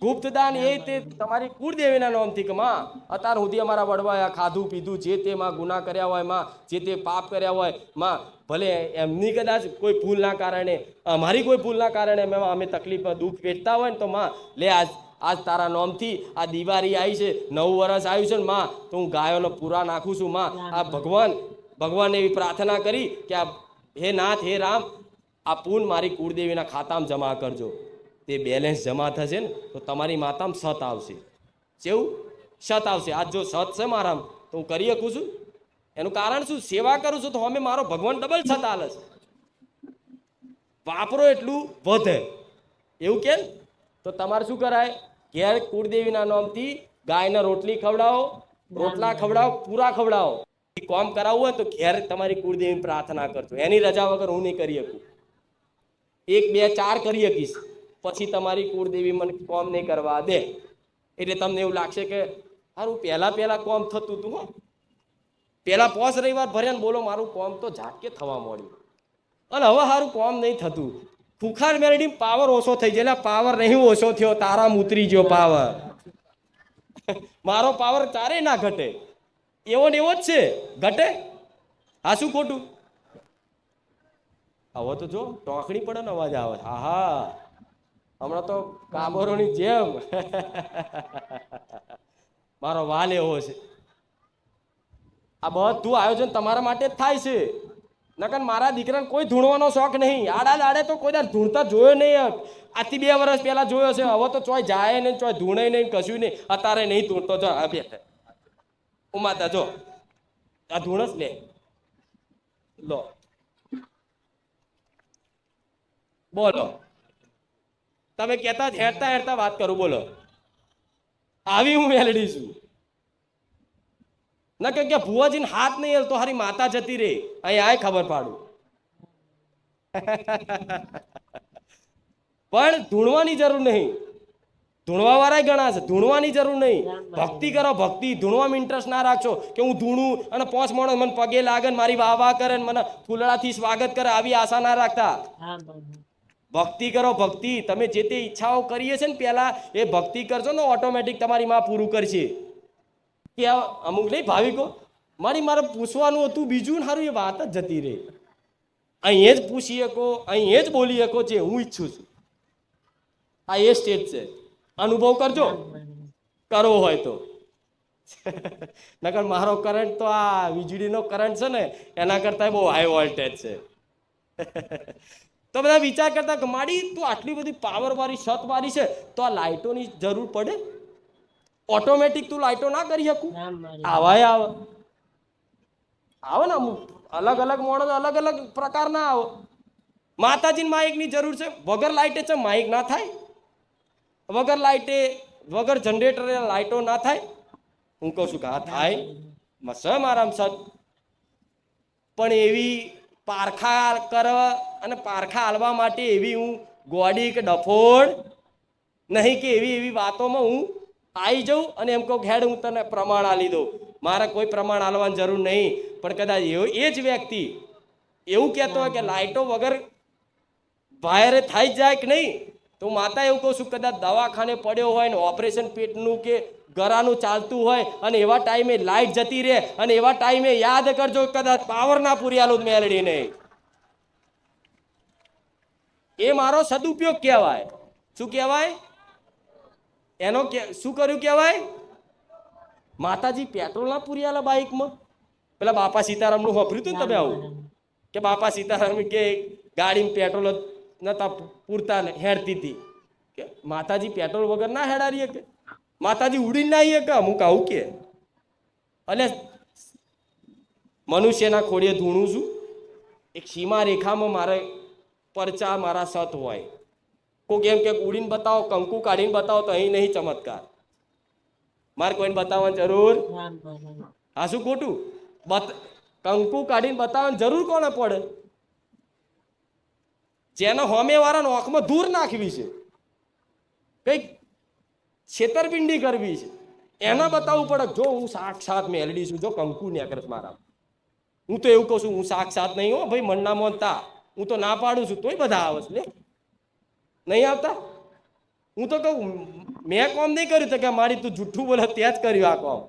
ગુપ્ત દાન એ તે તમારી કુળદેવીના નામથી કે માં અત્યાર સુધી અમારા વડવાએ ખાધું પીધું જે તે માં ગુના કર્યા હોય, માં જે તે પાપ કર્યા હોય, માં ભલે એમની કદાચ કોઈ ભૂલના કારણે, અમારી કોઈ ભૂલના કારણે અમે તકલીફ દુઃખ વેઠતા હોય ને, તો માં લે આજ તારા નામથી આ દિવાળી આવી છે, નવું વર્ષ આવ્યું છે ને માં, તો હું ગાયોનો પૂરા નાખું છું. માં આ ભગવાનને એવી પ્રાર્થના કરી કે આ હે નાથ હે રામ, આ પૂન મારી કુળદેવીના ખાતામાં જમા કરજો. તે બેલેન્સ જમા થશે ને તો તમારી માતામાં સત આવશે. કેવું સત આવશે? આજ જો સત છે મારામાં તો હું કરી શકું છું. એનું કારણ શું? સેવા કરું છું તો અમે મારો ભગવાન ડબલ સત આલે છે. વાપરો એટલું વધે એવું કે તો તમારે શું કરાય? ઘેર કુળદેવીના નામથી ગાયને રોટલી ખવડાવો, રોટલા ખવડાવો, પૂરા ખવડાવો. કોમ કરાવવું હોય તો ઘેર તમારી કુળદેવીની પ્રાર્થના કરજો. એની રજા વગર હું નહીં કરી શકું. 1 2 4 કરી શકીશ, પછી તમારી કુળદેવી મને કોમ નહીં કરવા દે. એટલે તમને એવું લાગશે કે સારું પહેલા કોમ થતું હતું, હો પહેલા 5 રવિવાર ભર્યા ને બોલો મારું કોમ તો ઝાટકે થવા મળ્યું, અને હવે સારું કોમ નહીં થતું. ખુખાર મેરડી પાવર ઓછો થઈ જાય. પાવર નહીં ઓછો થયો, તારામાં ઉતરી ગયો પાવર. મારો પાવર ચારે ના ઘટે, એવો ને એવો જ છે. ઘટે આ શું ખોટું? હવે તો જો ટોકણી પડે ને અવાજ આવે. હા હમણાં તો કાબરોની જેમ મારો વાલ એવો છે. આ બધું આયોજન તમારા માટે જ થાય છે. નકર મારા દીકરાને કોઈ ધૂણવાનો શોખ નહીં. આડે તો કોઈ દર ધૂણતા જોયો નહીં. આજથી 2 વર્ષ પહેલા જોયો છે. હવે તો ચોય જાય નહીં, ચોય ધૂણે નહીં, કશું નહીં. અત્યારે નહીં ધૂણતો. જો આ બેઠે ઉમાતા જો આ ધૂણસ લે લો, બોલો તમે કહેતા જ હેરતા વાત કરું. બોલો આવી હું મેલડી છું. ના કે ભુવાજીને હાથ નહીં હલતો હારી માતા જતી રે, અહીં આય ખબર પાડું. પણ ધૂણવાની જરૂર નહીં. ધૂણવા વાળા ઘણા છે, ધૂણવાની જરૂર નહીં. ભક્તિ કરો, ભક્તિ. ધૂણવામાં ઇન્ટરેસ્ટ ના રાખશો કે હું ધૂણું અને 5 માણસ મને પગે લાગે ને મારી વાહ કરે ને મને ફૂલડાથી સ્વાગત કરે, આવી આશા ના રાખતા. ભક્તિ કરો, ભક્તિ. તમે જે તે ઈચ્છાઓ કરીએ છે ને પહેલા એ ભક્તિ કરશો ને ઓટોમેટિક તમારી માં પૂરું કરશે. કે અમુક નહીં ભાવિકો મારે પૂછવાનું હતું બીજું ને સારું, એ વાત જ જતી રહે. અહીં જ પૂછી શકો, અહીં જ બોલી શકો જે હું ઈચ્છું છું. આ એ સ્ટેજ છે. અનુભવ કરજો, કરવો હોય તો. નકર મારો કરંટ તો આ વીજળીનો કરંટ છે ને એના કરતા બહુ હાઈ વોલ્ટેજ છે. તો બધા વિચાર કરતા કે માડી તું આટલી બધી પાવર વાળી સત વાળી છે તો આ લાઇટોની જરૂર પડે? ઓટોમેટિક તું લાઇટો ના કરી શકું? આવે ને અમુક અલગ અલગ મોડલ, અલગ અલગ પ્રકારના આવો. માતાજીને માઇકની જરૂર છે, વગર લાઇટે છે માઇક ના થાય? વગર લાઇટે, વગર જનરેટરે લાઇટો ના થાય? હું કહું છું કે હા થાય. મારા સત, પણ એવી પારખા કરવા અને પારખા હાલવા માટે એવી હું ગોડી કે ડફોડ નહીં કે એવી એવી વાતોમાં હું આવી જાઉં અને એમ કહું હેડ હું તને પ્રમાણ આલી દઉં. મારે કોઈ પ્રમાણ આલવાની જરૂર નહીં. પણ કદાચ એ જ વ્યક્તિ એવું કહેતો હોય કે લાઇટો વગર વાયરે થઈ જાય કે નહીં, તો માતા એવું કહું છું કદાચ દવાખાને પડ્યો હોય ને ઓપરેશન પેટનું કે ગરાનું ચાલતું હોય અને એવા ટાઈમે લાઇટ જતી રહે અને એવા ટાઈમે યાદ કરજો કદાચ પાવર ના પૂરી આલું મેલડી નહીં. એ મારો સદુપયોગ કહેવાય. શું કહેવાય? એનો શું કર્યું કહેવાય? માતાજી પેટ્રોલ ના પૂરી આલે બાઇકમાં. પેલા બાપા સીતારામનું વાપર્યું હતું ને તમે આવું કે બાપા સીતારામ કે ગાડીમાં પેટ્રોલ નતા પૂરતા હેડતી હતી કે માતાજી પેટ્રોલ વગર ના હેડારીએ કે માતાજી ઉડીને ના આવીએ કે અમુક આવું કે. અને મનુષ્યના ખોડીએ ધૂણું છું. એક સીમા રેખામાં મારે પરચા મારા સત હોય. કોઈક એમ કે ઉડીને બતાવો, કંકુ કાઢીને બતાવો તો અહીં નહીં ચમત્કાર. મારે કોઈને બતાવવાની જરૂર, હા શું ખોટું? કંકુ કાઢીને બતાવવાની જરૂર કોને પડે? જેને હોમે વાળા નોખમાં દૂર નાખવી છે, કઈક છેતરપિંડી કરવી છે, એને બતાવવું પડે જો હું સાક્ષાત મેલડી છું, જો કંકુ નેકરસ મારા. હું તો એવું કહું છું હું સાક્ષાત નહીં હો ભાઈ, મનના મોનતા હું તો ના પાડું છું તોય બધા આવે છે. નહીં આવતા? હું તો કહું મેં કોમ નહીં કર્યું તો કે મારી તું જુઠ્ઠું બોલે ત્યાં જ કર્યું આ કોમ.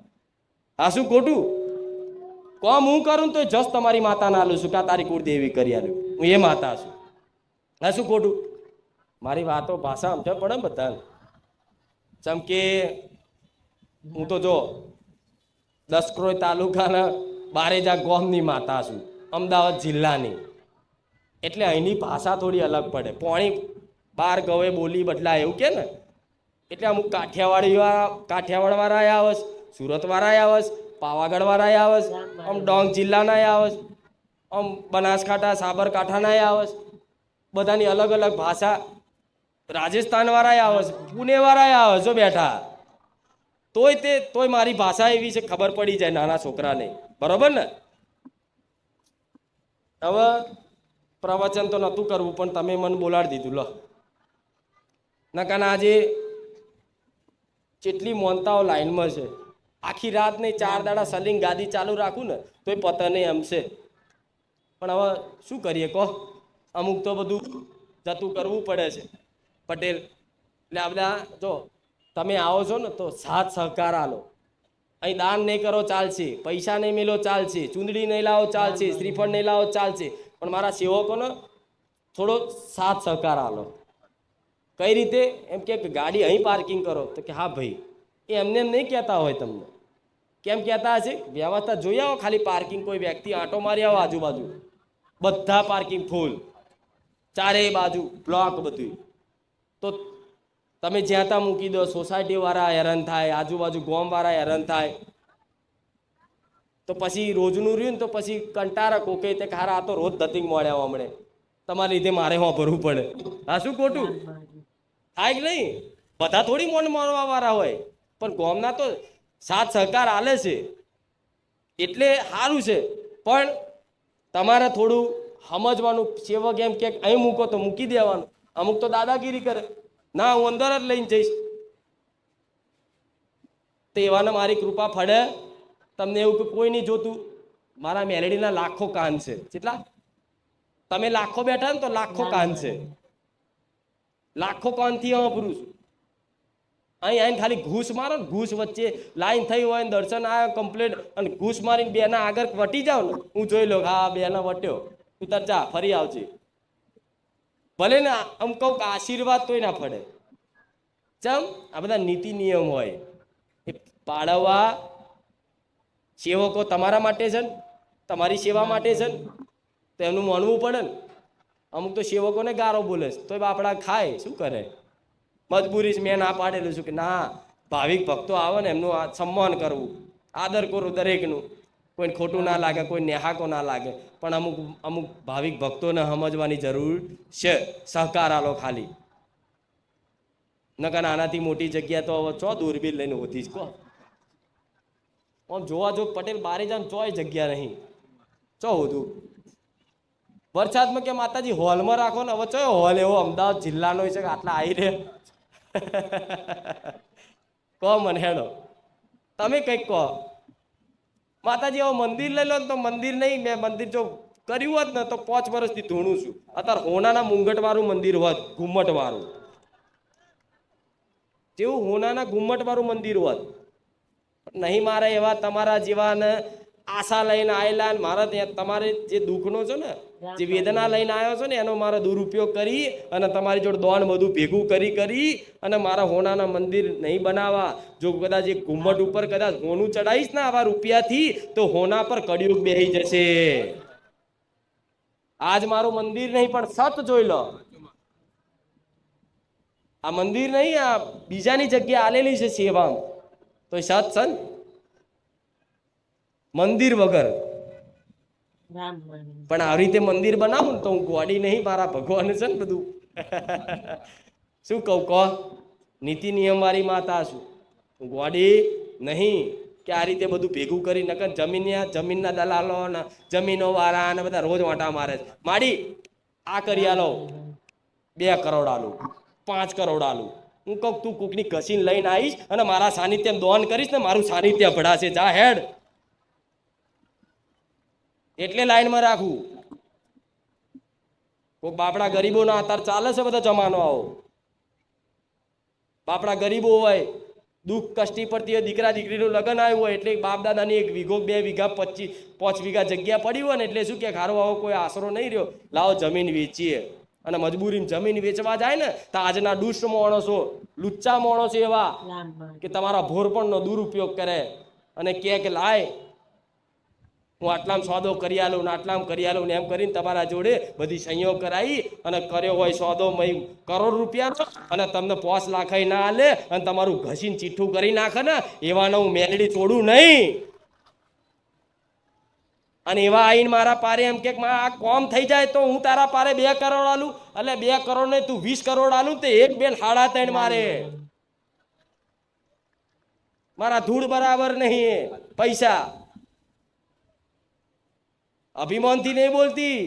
આ શું ખોટું? કોમ હું કરું તો જસ તમારી માતા ના આલું છું કે આ તારી કુળદેવી કરી આલ્યું, હું એ માતા છું. આ શું ખોટું? મારી વાતો ભાષા સમજ પડે બધાને. જેમ કે હું તો જો દસક્રોઈ તાલુકાના બારેજા ગોમની માતા છું, અમદાવાદ જિલ્લાની. એટલે અહીંની ભાષા થોડી અલગ પડે. પોણી 12 ગવે બોલી બદલાય એવું કે ને. એટલે અમુક કાઠિયાવાડ વાળા આવે છે, સુરત વાળા આવે છે, પાવાગઢ વાળા આવે છે, આમ ડાંગ જિલ્લાના આવે છે, આમ બનાસકાંઠા સાબરકાંઠાના આવે છે. બધાની અલગ અલગ ભાષા. રાજસ્થાન વાળા આવે છે, પુણે વાળા આવે છે બેઠા. તોય મારી ભાષા એવી છે ખબર પડી જાય નાના છોકરાને. બરોબર ને? હવે પ્રવચન તો નહોતું કરવું પણ તમે મને બોલાડી દીધું. લો નકાના આજે જેટલી મોનતાઓ લાઈનમાં છે, આખી રાત નહીં 4 દાડા સલિંગ ગાદી ચાલુ રાખું ને તોય પતા નહીં એમ છે. પણ હવે શું કરીએ કહો? અમુક તો બધું જતું કરવું પડે છે પટેલ. એટલે આ બધા જો તમે આવો છો ને તો સાથ સહકાર આલો. અહીં દાન નહીં કરો ચાલશે, પૈસા નહીં મેલો ચાલશે, ચૂંદડી નહીં લાવો ચાલશે, શ્રીફળ નહીં લાવો ચાલશે, પણ મારા સેવકોને થોડો સાથ સહકાર આલો. કઈ રીતે? એમ કે ગાડી અહીં પાર્કિંગ કરો તો કે હા ભાઈ, એ એમને એમ નહીં કહેતા હોય. તમને કેમ કહેતા હશે? વ્યવસ્થા જોઈ આવો ખાલી. પાર્કિંગ કોઈ વ્યક્તિ આંટો મારી આવો આજુબાજુ, બધા પાર્કિંગ ફૂલ, ચારેય બાજુ બ્લોક બધું. તો તમે જ્યાં ત્યાં મૂકી દો, સોસાયટી વાળા હેરાન થાય, આજુબાજુ ગોમ વાળા હેરાન થાય. તો પછી રોજનું રહ્યું ને તો પછી કંટારા કોકે તે ખારા આ તો રોજ ધતિંગ મળ્યા હમણે તમારા લીધે મારે ભરવું પડે. હા શું ખોટું? થાય કે નહીં? બધા થોડી મન મારવા વાળા હોય, પણ ગોમના તો સાથ સહકાર આલે છે એટલે સારું છે. પણ તમારે થોડું સમજવાનું. સેવક એમ કે અહીં મૂકો તો મૂકી દેવાનું. અમુક તો દાદાગીરી કરે, ના હું અંદર જ લઈને જઈશ. તો એવાને મારી કૃપા ફળે. તમને એવું કે કોઈ નહીં જોતું. મારા મેલેડીના લાખો કાન છે. કેટલા? તમે લાખો બેઠા ને તો લાખો કાન છે. લાખો કાનથી વાપરું છું. અહીં આવીને ખાલી ઘૂસ મારો ને, ઘૂસ વચ્ચે લાઈન થઈ હોય ને દર્શન આવ્યો કમ્પ્લીટ અને ઘૂસ મારીને બેના આગળ વટી જાવ ને, હું જોઈ લો હા બેના વટ્યો, તું તાર જા ફરી આવજે. ભલે ને આમ કહું કે આશીર્વાદ તોય ના પડે. ચમ આ બધા નીતિ નિયમ હોય એ પાળવવા. સેવકો તમારા માટે છે ને, તમારી સેવા માટે છે ને, તો એમનું માનવું પડે ને. અમુક તો સેવકોને ગારો બોલે છે તોય બાપડા ખાય. શું કરે? મજબૂરી મેં ના પાડેલું છું કે ના, ભાવિક ભક્તો આવે ને એમનું સન્માન કરવું, આદર કરવું દરેકનું. કોઈને ખોટું ના લાગે, કોઈ નેહાકો ના લાગે, પણ અમુક ભાવિક ભક્તોને સમજવાની જરૂર છે. સહકાર આલો ખાલી. નકર આનાથી મોટી જગ્યા તો હવે ચો દૂરબીન લઈને હોતી જ કહો. આમ જોવા જો પટેલ બારે જામ ચોય જગ્યા નહીં ચો હતું વરસાદમાં કે માતાજી હોલમાં રાખો ને હવે ચયો હોલ એવો અમદાવાદ જિલ્લાનો છે કે આટલા આવી રે કહો મને હેડો તમે કંઈક કહો માતાજી હવે મંદિર લઈ લો ને તો મંદિર નહીં મેં મંદિર જો કર્યું હોત ને તો 5 વર્ષથી ધૂણું છું અત્યારે હોનાના મુંગટવાળું મંદિર હોત ઘુમ્મટવાળું જેવું હોનાના ઘુમ્મટવાળું મંદિર હોત નહીં મારે એવા તમારા જેવાને આશા લઈને આવેલા ને મારા ત્યાં તમારે જે દુઃખનો છો ને જે વેદના લઈને આવ્યો છો ને એનો મારો દુરુપયોગ કરી અને તમારી જોડે દોણ બધું ભેગું કરી અને મારા હોનાના મંદિર નહીં બનાવવા જો કદાચ એક ઘુમ્મટ ઉપર કદાચ હોનું ચડાવીશ ને આવા રૂપિયાથી તો હોના પર કડિયુગ બેહી જશે આજ મારું મંદિર નહીં પણ સત જોઈ લો આ મંદિર નહીં આ બીજાની જગ્યા આલેલી છે સેવા તો સત સન મંદિર વગર પણ આવી રીતે મંદિર બનાવું ને તો હું ગોડી નહીં મારા ભગવાન છે ને બધું શું કહું કહો નીતિ નિયમ વાળી માતા છું હું ગોડી નહીં કે આ રીતે બધું ભેગું કરી નકર જમીનના દલાલો ને જમીનો વાળા ને બધા રોજ વાંટા મારે છે માડી આ કરી આલો 2 કરોડ આલું 5 કરોડ આલું હું કહું તું કોકની ઘસીને લઈને આવીશ અને મારા સાનિધ્યમ દોન કરીશ ને મારું સાનિધ્ય ભડાશે જા હેડ એટલે લાઈનમાં રાખવું કોઈક બાપડા ગરીબોના અત્યારે ચાલે છે બધો જમાનો આવો બાપડા ગરીબો હોય દુઃખ કષ્ટી પડતી હોય દીકરા દીકરીનું લગ્ન આવ્યું હોય એટલે બાપ દાદાની 1 વીઘો 2 વીઘા 5 વીઘા જગ્યા પડી હોય ને એટલે શું કે ખારો આવો કોઈ આશરો નહીં રહ્યો લાવો જમીન વેચીએ અને મજબૂરીમાં જમીન વેચવા જાય ને તો આજના દુષ્ટ માણસો લુચ્ચા માણસો એવા કે તમારા ભોરપણનો દુરુપયોગ કરે અને કે લાય હું આટલામાં સોદો કરી આલું ને આટલામાં કરી આલું ને એમ કરીને તમારા જોડે બધી સહીઓ કરાવી અને કર્યો હોય સોદો કરોડ રૂપિયાનો અને તમને 5 લાખ ના આલે અને તમારું ઘસીને ચીઠ્ઠું કરી નાખે ને એવાને હું મેલડી તોડું નહીં અને એવા આઈને મારા પારે એમ કે આ કોમ થઈ જાય તો હું તારા પારે 2 કરોડ આલું એટલે 2 કરોડ ને તું 20 કરોડ આલું તે 1 2 સાડા 3 મારે મારા ધૂળ બરાબર નહીં પૈસા અભિમાનથી નહીં બોલતી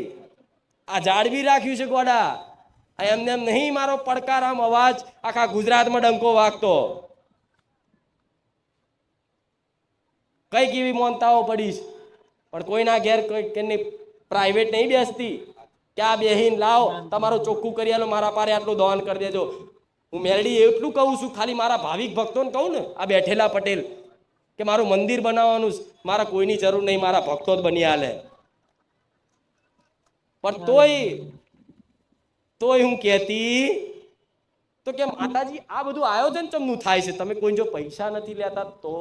આ જાળવી રાખ્યું છે ગોડા એમને એમ નહીં મારો પડકાર આમ અવાજ આખા ગુજરાતમાં ડંકો વાગતો કઈક એવી મોનતાઓ પડીશ પણ કોઈના ઘેર કોઈ પ્રાઇવેટ નહીં બેસતી ક્યાં બેહીન લાવો તમારું ચોખ્ખું કરી આલો મારા પારે આટલું દોન કરી દેજો હું મેલડી એટલું કહું છું ખાલી મારા ભાવિક ભક્તોને કહું ને આ બેઠેલા પટેલ કે મારું મંદિર બનાવવાનું મારા કોઈની જરૂર નહીં મારા ભક્તો જ બની આલે પણ તોય હું કહેતી તો કે માતાજી આ બધું આયોજન ચમનું થાય છે તમે કોઈ જો પૈસા નથી લેતા તો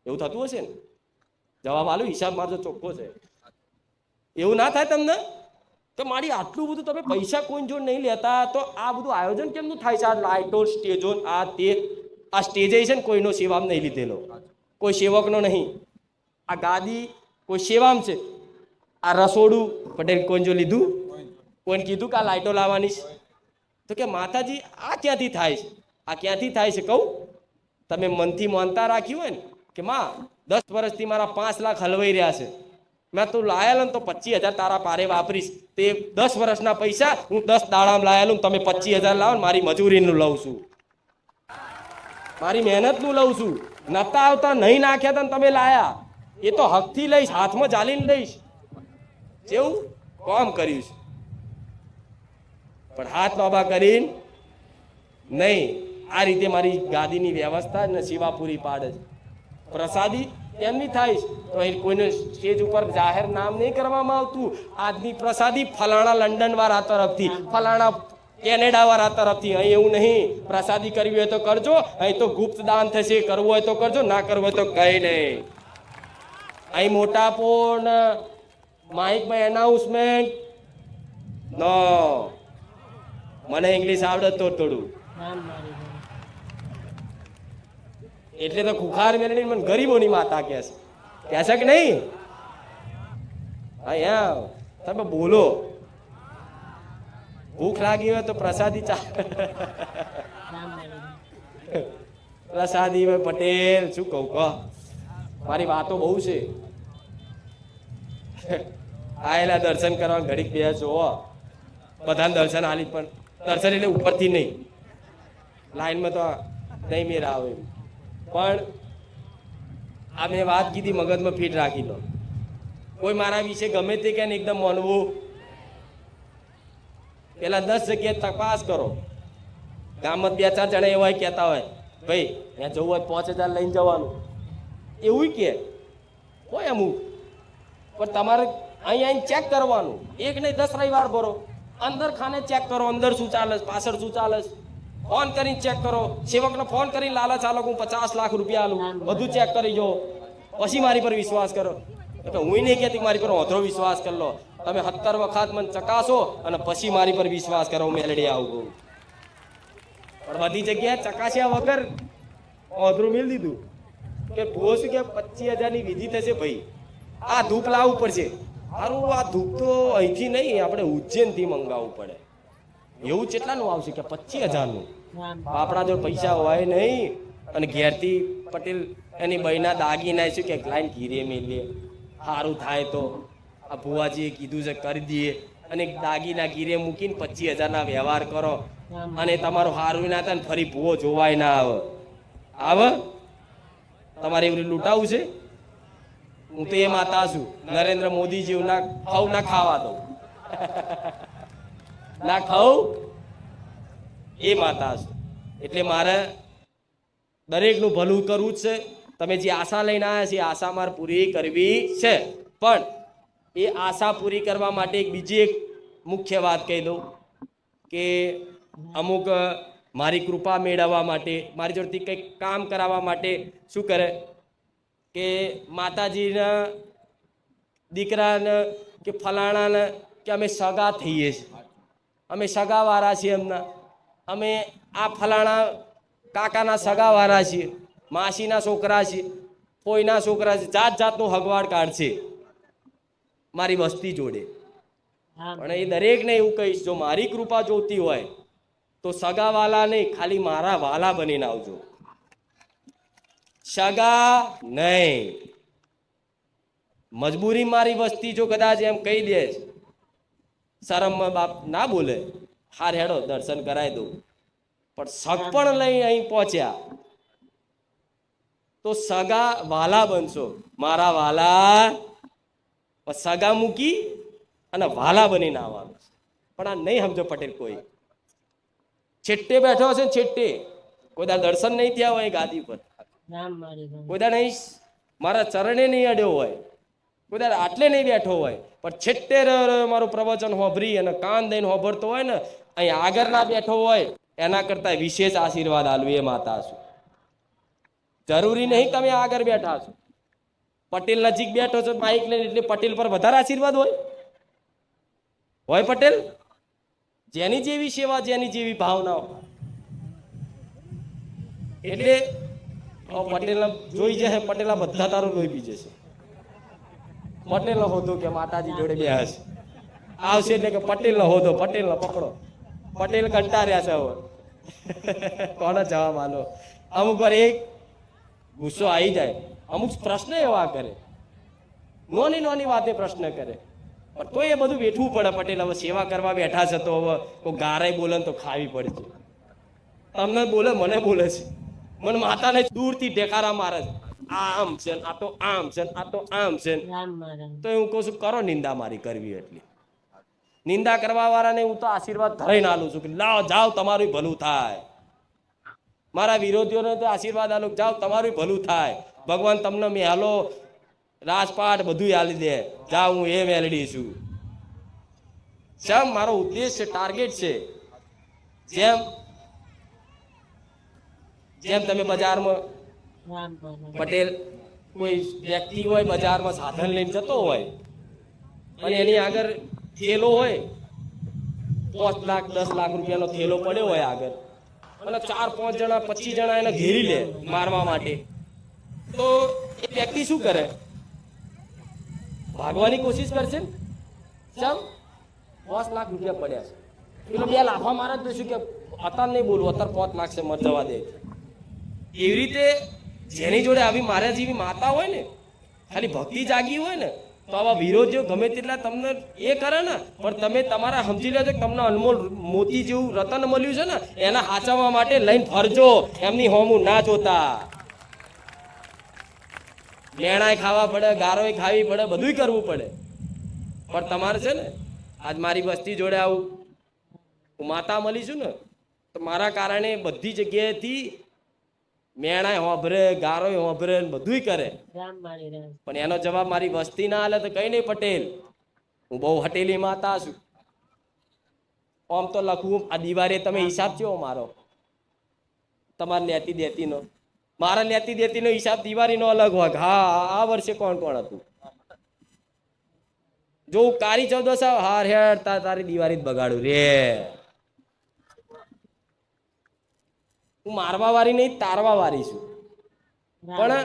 એવું થતું હશે ને જવાબ આલો હિસાબ મારજો ચોખ્ખો છે એવું ના થાય તમને તો મારી આટલું બધું તમે પૈસા કોઈ જો નહીં લેતા તો આ બધું આયોજન કેમનું થાય છે આ લાઇટો સ્ટેજો આ તે આ સ્ટેજ છે ને કોઈનો સેવામાં નહીં લીધેલો કોઈ સેવકનો નહીં આ ગાદી કોઈ સેવામાં છે આ રસોડું પટેલ કોઈ જો લીધું કોઈને કીધું કે આ લાઇટો લાવવાની છે તો કે માતાજી આ ક્યાંથી થાય છે આ ક્યાંથી થાય છે કહું તમે મનથી માનતા રાખ્યું હોય ને કે માં 10 વર્ષથી મારા 5 લાખ હલવાઈ રહ્યા છે મેં તું લાયેલો ને તો 25,000 તારા પારે વાપરીશ તે 10 વર્ષના પૈસા હું 10 દાડામાં લાયેલો તમે 25,000 લાવો ને મારી મજૂરીનું લઉં છું મારી મહેનતનું લઉં છું નતા આવતા નહીં નાખ્યા તા ને તમે લાયા એ તો હકથી લઈશ હાથમાં ચાલીને લઈશ જેવું કામ કર્યું છે પણ હાથ બાબા કરીને નહીં આ રીતે મારી ગાદીની વ્યવસ્થા ને સેવા પૂરી પાડે છે પ્રસાદી એમની થાય છે તો અહીં કોઈને સ્ટેજ ઉપર જાહેર નામ નહીં કરવામાં આવતું આજની પ્રસાદી ફલાણા લંડન વાળા તરફથી ફલાણા કેનેડા વાળા તરફથી અહીં એવું નહીં પ્રસાદી કરવી હોય તો કરજો અહીં તો ગુપ્ત દાન થશે કરવું હોય તો કરજો ના કરવું હોય તો કઈ નહીં અહીં મોટાપો ને માઇકમાં એનાઉન્સમેન્ટ નો મને ઇંગ્લિશ આવડે તો થોડું એટલે તો ખુખાર મેળવી મને ગરીબોની માતા કહે છે કે નહીં હા તમે બોલો ભૂખ લાગી હોય તો પ્રસાદી પ્રસાદી હોય પટેલ શું કહું કહો મારી વાતો બહુ છે. આયેલા દર્શન કરવા ઘડીક બે જોવો, બધાને દર્શન આલી, પણ દર્શન એટલે ઉપરથી નહીં, લાઈનમાં તો નહીં મેર આવે. પણ આ મેં વાત કીધી, મગજમાં ફીટ રાખી લો. કોઈ મારા વિશે ગમે તે કે એકદમ માનવું, પેલા 10 જગ્યાએ તપાસ કરો. ગામમાં 2-4 જણા એવા કહેતા હોય, ભાઈ ત્યાં જવું હોય 5000 લઈને જવાનું, એવું કે હોય અમુક. પણ તમારે અહીં આવીને ચેક કરવાનું, એક નહીં 10 રવિવાર ભરો, અંદર ખાને ચેક કરો, અંદર શું ચાલે, પાછળ શું ચાલે, ફોન કરીને ચેક કરો. સેવકને ફોન કરીને લાલચ આલો, હું 50 લાખ રૂપિયા આલું, બધું ચેક કરી જો, પછી મારી પર વિશ્વાસ કરો. એટલે હું નહીં કહેતી મારી પર ઓધરો વિશ્વાસ કરી લો. તમે 70 વખત મને ચકાસો અને પછી મારી પર વિશ્વાસ કરો, હું મેલડી આવું. પણ બધી જગ્યાએ ચકાસ્યા વગર ઓધરું મેળ દીધું કે ભૂવો શું કે 25,000 ની વિધિ થશે. ભાઈ આ ધૂપ લાવવું પડશે. સારું, આ ધૂપ તો અહીંથી નહીં, આપણે ઉજ્જૈનથી મંગાવવું પડે. એવું કેટલાનું આવશે કે 25,000 નું? આપણા જો પૈસા હોય નહીં અને ઘેરથી પટેલ એની બહેના દાગીના શું કે લાઈન ઘીરે મેલીએ, સારું થાય તો આ ભુવાજીએ કીધું છે કરી દઈએ, અને દાગીના ઘીરે મૂકીને 25,000 ના વ્યવહાર કરો, અને તમારું સારું ના થાય ને ફરી ભૂવો જોવાય ના આવે. તમારે એવી લૂંટાવું છે? હું તો એ માતા છું, નરેન્દ્ર મોદી જેવું ના ખાવ ના ખાવા દઉં, ના ખાવ એ માતા છું. એટલે મારે દરેકનું ભલું કરવું જ છે. તમે જે આશા લઈને આવ્યા છે, આશા મારે પૂરી કરવી છે. પણ એ આશા પૂરી કરવા માટે બીજી એક મુખ્ય વાત કહી દઉં કે અમુક મારી કૃપા મેળવવા માટે, મારી જોડેથી કંઈક કામ કરાવવા માટે શું કરે કે માતાજીના દીકરાને કે ફલાણાને કે અમે સગા થઈએ છીએ, અમે સગાવાળા છીએ એમના, અમે આ ફલાણા કાકાના સગાવાળા છીએ, માસીના છોકરા છીએ, કોઈના છોકરા છે, જાત જાતનું હગવાડ કાઢશે મારી વસ્તી જોડે. પણ એ દરેકને એવું કહીશ, જો મારી કૃપા જોતી હોય તો સગાવાલા નહીં, ખાલી મારા વાલા બનીને આવજો, સગા નહીં. મજબૂરી મારી વસ્તી જો કદાચ એમ કહી દે, શરમમાં બાપ ના બોલે, હાર હેડો દર્શન કરાવી દઉં, પણ સગપણ લઈ અહીં પહોંચ્યા તો સગા વાલા બનશો, મારા વાલા. સગા મૂકી અને વાલા બનીને આવવાનું. પણ આ નહીં સમજો પટેલ, કોઈ છેટ્ટે બેઠો હશે ને છેટ્ટે, કોઈ દા દર્શન નહીં થયા હોય ગાદી પર, કોઈ દા નહીં મારા ચરણે નહીં અડ્યો હોય, કોઈ દા આટલે નહીં બેઠો હોય, પણ છેટ્ટે મારું પ્રવચન હોભરી અને કાન દઈને હોભરતો હોય ને, અહીં આગળ ના બેઠો હોય, એના કરતા વિશેષ આશીર્વાદ આલવું એ માતા છું. જરૂરી નહીં તમે આગળ બેઠા છો, પટેલ નજીક બેઠો છો માઇક લઈને, એટલે પટેલ પર વધારે આશીર્વાદ હોય પટેલ? જેની જેવી સેવા, જેની જેવી ભાવનાઓ. એટલે પટેલ જોઈ જાય, પટેલ બધા તારું લોહી પી જશે. પટેલ હોતો કે માતાજી જોડે બે હશે આવશે, એટલે કે પટેલ હોતો, પટેલ પકડો, પટેલ કંટાળ્યા છે હવે. કોનો જવાબ આલો? અમુક વાર એક ગુસ્સો આવી જાય, અમુક પ્રશ્ન એવા કરે, નોની નોની વાતે પ્રશ્ન કરે, પણ તો એ બધું બેઠવું પડે. પટેલ હવે સેવા કરવા બેઠા છે તો હવે કોઈ ગારાય બોલે તો ખાવી પડે છે. તમને બોલે, મને બોલે છે, મને માતાને દૂરથી ઢેકારા મારે છે, આમ છે આ તો આમ છે, આ તો આમ છે. તો હું કહું છું કરો નિંદા મારી કરવી એટલી. નિંદા કરવા વાળાને હું તો આશીર્વાદ ધરાઈને આલું છું કે લાવ જાઓ તમારું ભલું થાય. મારા વિરોધીઓને તો આશીર્વાદ આલું, જાઓ તમારું ભલું થાય, ભગવાન તમને મેહાલો રાજપાટ બધું આલી દે, જાઓ હું એ મેલડી છું. જેમ મારો ઉદ્દેશ છે, ટાર્ગેટ છે. જેમ જેમ તમે બજારમાં પટેલ કોઈ વ્યક્તિ હોય બજારમાં સાધન લઈને જતો હોય અને એની આગળ થેલો હોય, 5 લાખ 10 લાખ રૂપિયાનો થેલો પડ્યો હોય આગળ, અને 4-5 જણા 25 જણા એને ઘેરી લે મારવા માટે, તો એ વ્યક્તિ શું કરે? ભાગવાની કોશિશ કરશે ને. ચમ 5 લાખ રૂપિયા પડ્યા છે, પેલો 2 લાફા મારે તો શું કે અત્યારે નહીં બોલવું, અત્યારે 5 લાખ છે મત જવા દે. એવી રીતે જેની જોડે આવી મારા જેવી માતા હોય ને, ખાલી ભક્તિ જાગી હોય ને તો આવા વિરોધીઓ ગમે તેટલા તમને એ કરે ને, પણ તમે તમારા સમજી લેજો કે તમને અનમોલ મોતી જેવું રતન મળ્યું છે ને એના સાચવવા માટે લઈને ફરજો, એમની હોમું ના જોતા. લેણાય ખાવા પડે, ગારોય ખાવી પડે, બધુંય કરવું પડે, પણ તમારે છે ને આજ મારી વસ્તી જોડે આવું હું માતા મળી છું ને તો મારા કારણે બધી જગ્યાએથી મેણાય હોભરે, ગારોય હોભરે, બધુંય કરે, રામ માળી રામ. પણ એનો જવાબ મારી વસ્તી ના હાલે તો કઈ નહીં પટેલ, હું બહુ હટેલી માતા છું. આમ તો લખવું આ દિવાળી તમે હિસાબ થયો મારો, તમારે લેતી દેતીનો, મારા લેતી દેતીનો હિસાબ દિવાળીનો અલગ હોય. હા, આ વર્ષે કોણ કોણ હતું જો કારી ચૌદસ હાર હેડ તારી દિવાળી જ બગાડું રે. હું મારવા વાળી નહીં, તારવા વાળી છું, પણ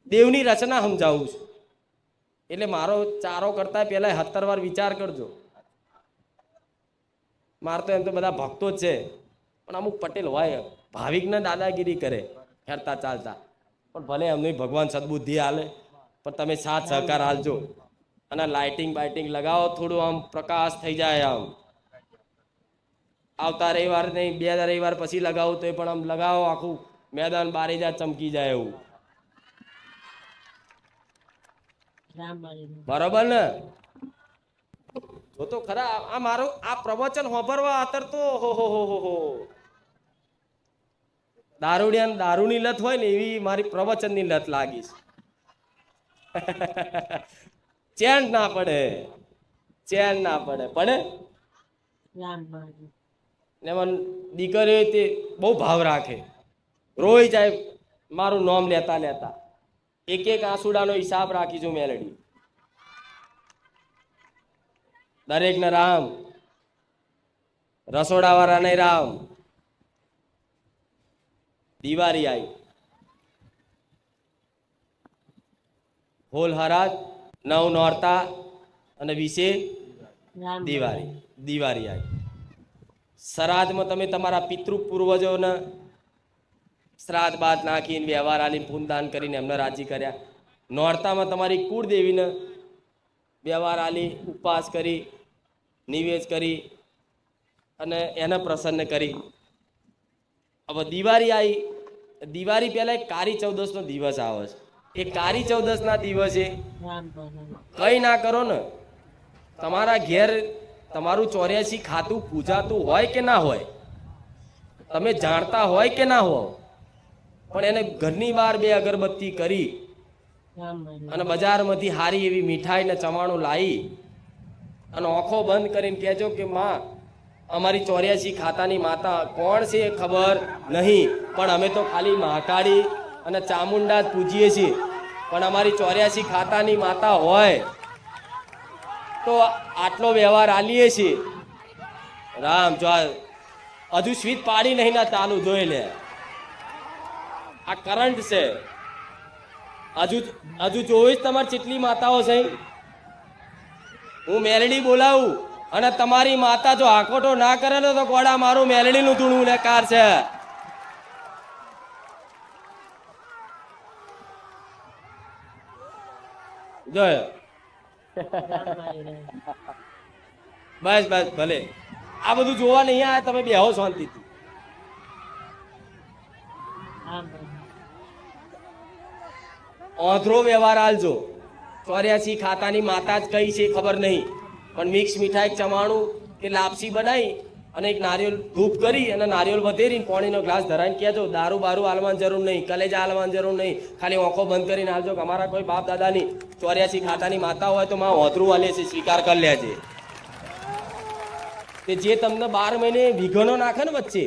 દેવની રચના સમજાવું છું. એટલે મારો ચારો કરતા પહેલા 17 વાર વિચાર કરજો. માર તો એમ તો બધા ભક્તો જ છે, પણ અમુક પટેલ હોય ભાવિકને દાદાગીરી કરે હેરતા ચાલતા, પણ ભલે એમને ભગવાન સદબુદ્ધિ હાલે, પણ તમે સાથ સહકાર હાલજો. અને લાઇટિંગ બાઇટિંગ લગાવો, થોડું આમ પ્રકાશ થઈ જાય. આમ આવતા રવિવાર નહીં, 2 રવિવાર પછી લગાવો તો પણ આમ લગાવો, આખું મેદાન બારી જાય, ચમકી જાય એવું. રામ માળી રામ. બરોબર ને? જો તો ખરા આ મારું આ પ્રવચન હોભરવા અત્યારે તો હો દારૂડિયા દારૂની લત હોય ને એવી મારી પ્રવચનની લત લાગી છે. ચેન ના પડે, ચેન ના પડે, પડે રામ માળી. ને મને દીકરીઓ તે બહુ ભાવ રાખે, રોઈ જાય મારું નામ લેતા લેતા, એક એક આંસુડાનો હિસાબ રાખીશું મેલડી. દરેકને રામ, રસોડાવાળાને રામ. દિવાળી આવી, હોલ હરાજ, 9 નોરતા અને 20 રામ દિવાળી. દિવાળી આવી. શ્રાદ્ધમાં તમે તમારા પિતૃ પૂર્વજોને શ્રાદ્ધ બાદ નાખીને વ્યવહાર આલીને પૂનદાન કરીને એમને રાજી કર્યા. નોરતામાં તમારી કુળદેવીને વ્યવહાર આલી, ઉપવાસ કરી, નિવેદ કરી અને એને પ્રસન્ન કરી. હવે દિવાળી આવી, દિવાળી પહેલા એક કારી ચૌદસનો દિવસ આવે છે. એ કારી ચૌદસના દિવસે રામ માળી. કઈ ના કરો ને, તમારા ઘેર તમારું 84 ખાતું પૂજાતું હોય કે ના હોય, તમે જાણતા હોય કે ના હોય, પણ એને ઘરની બહાર 2 અગરબત્તી કરી રામ માળી. અને બજારમાંથી હારી એવી મીઠાઈ ને ચવાણું લાવી અને આંખો બંધ કરીને કહેજો કે માં, અમારી 84 ખાતાની માતા કોણ છે એ ખબર નહીં, પણ અમે તો ખાલી મહાકાળી અને ચામુંડા જ પૂજીએ છીએ, પણ અમારી 84 ખાતાની માતા હોય તો આટલો વ્યવહાર આલીએ છીએ. રામ જો હજુ સ્વીચ પાડી નહીં ના ચાલુ જોઈ લે, આ કરંટ છે. હજુ જોઈશ તમારે કેટલી માતાઓ છે. હું મેલડી બોલાવું અને તમારી માતા જો હાકોટો ના કરે ને તો ગોડા મારું મેલડીનું ધૂણું ને કાર છે. જોયો? રામ માળી રામ. બસ બસ, ભલે આ બધું જોવા નહીં આયા, તમે બેહો શાંતિથી. રામ માળી. ઓંધળો વ્યવહાર આલજો. 84 ખાતાની માતા જ કઈ છે ખબર નહીં, પણ મિક્સ મીઠાઈ, ચવાણું કે લાપસી બનાવી અને એક નારિયેળ ધૂપ કરી અને નારિયેળ વધેરીને પાણીનો ગ્લાસ ધરાઈને કહેજો, દારૂ બારૂ આલવાની જરૂર નહીં, કલેજા આલવાની જરૂર નહીં, ખાલી આંખો બંધ કરીને આવજો કે અમારા કોઈ બાપ દાદાની 84 ખાતાની માતા હોય તો માં ઓંધળું આલે છે, સ્વીકાર કરી લેજે. તે જે તમને 12 મહિને વિઘનો નાખે ને વચ્ચે,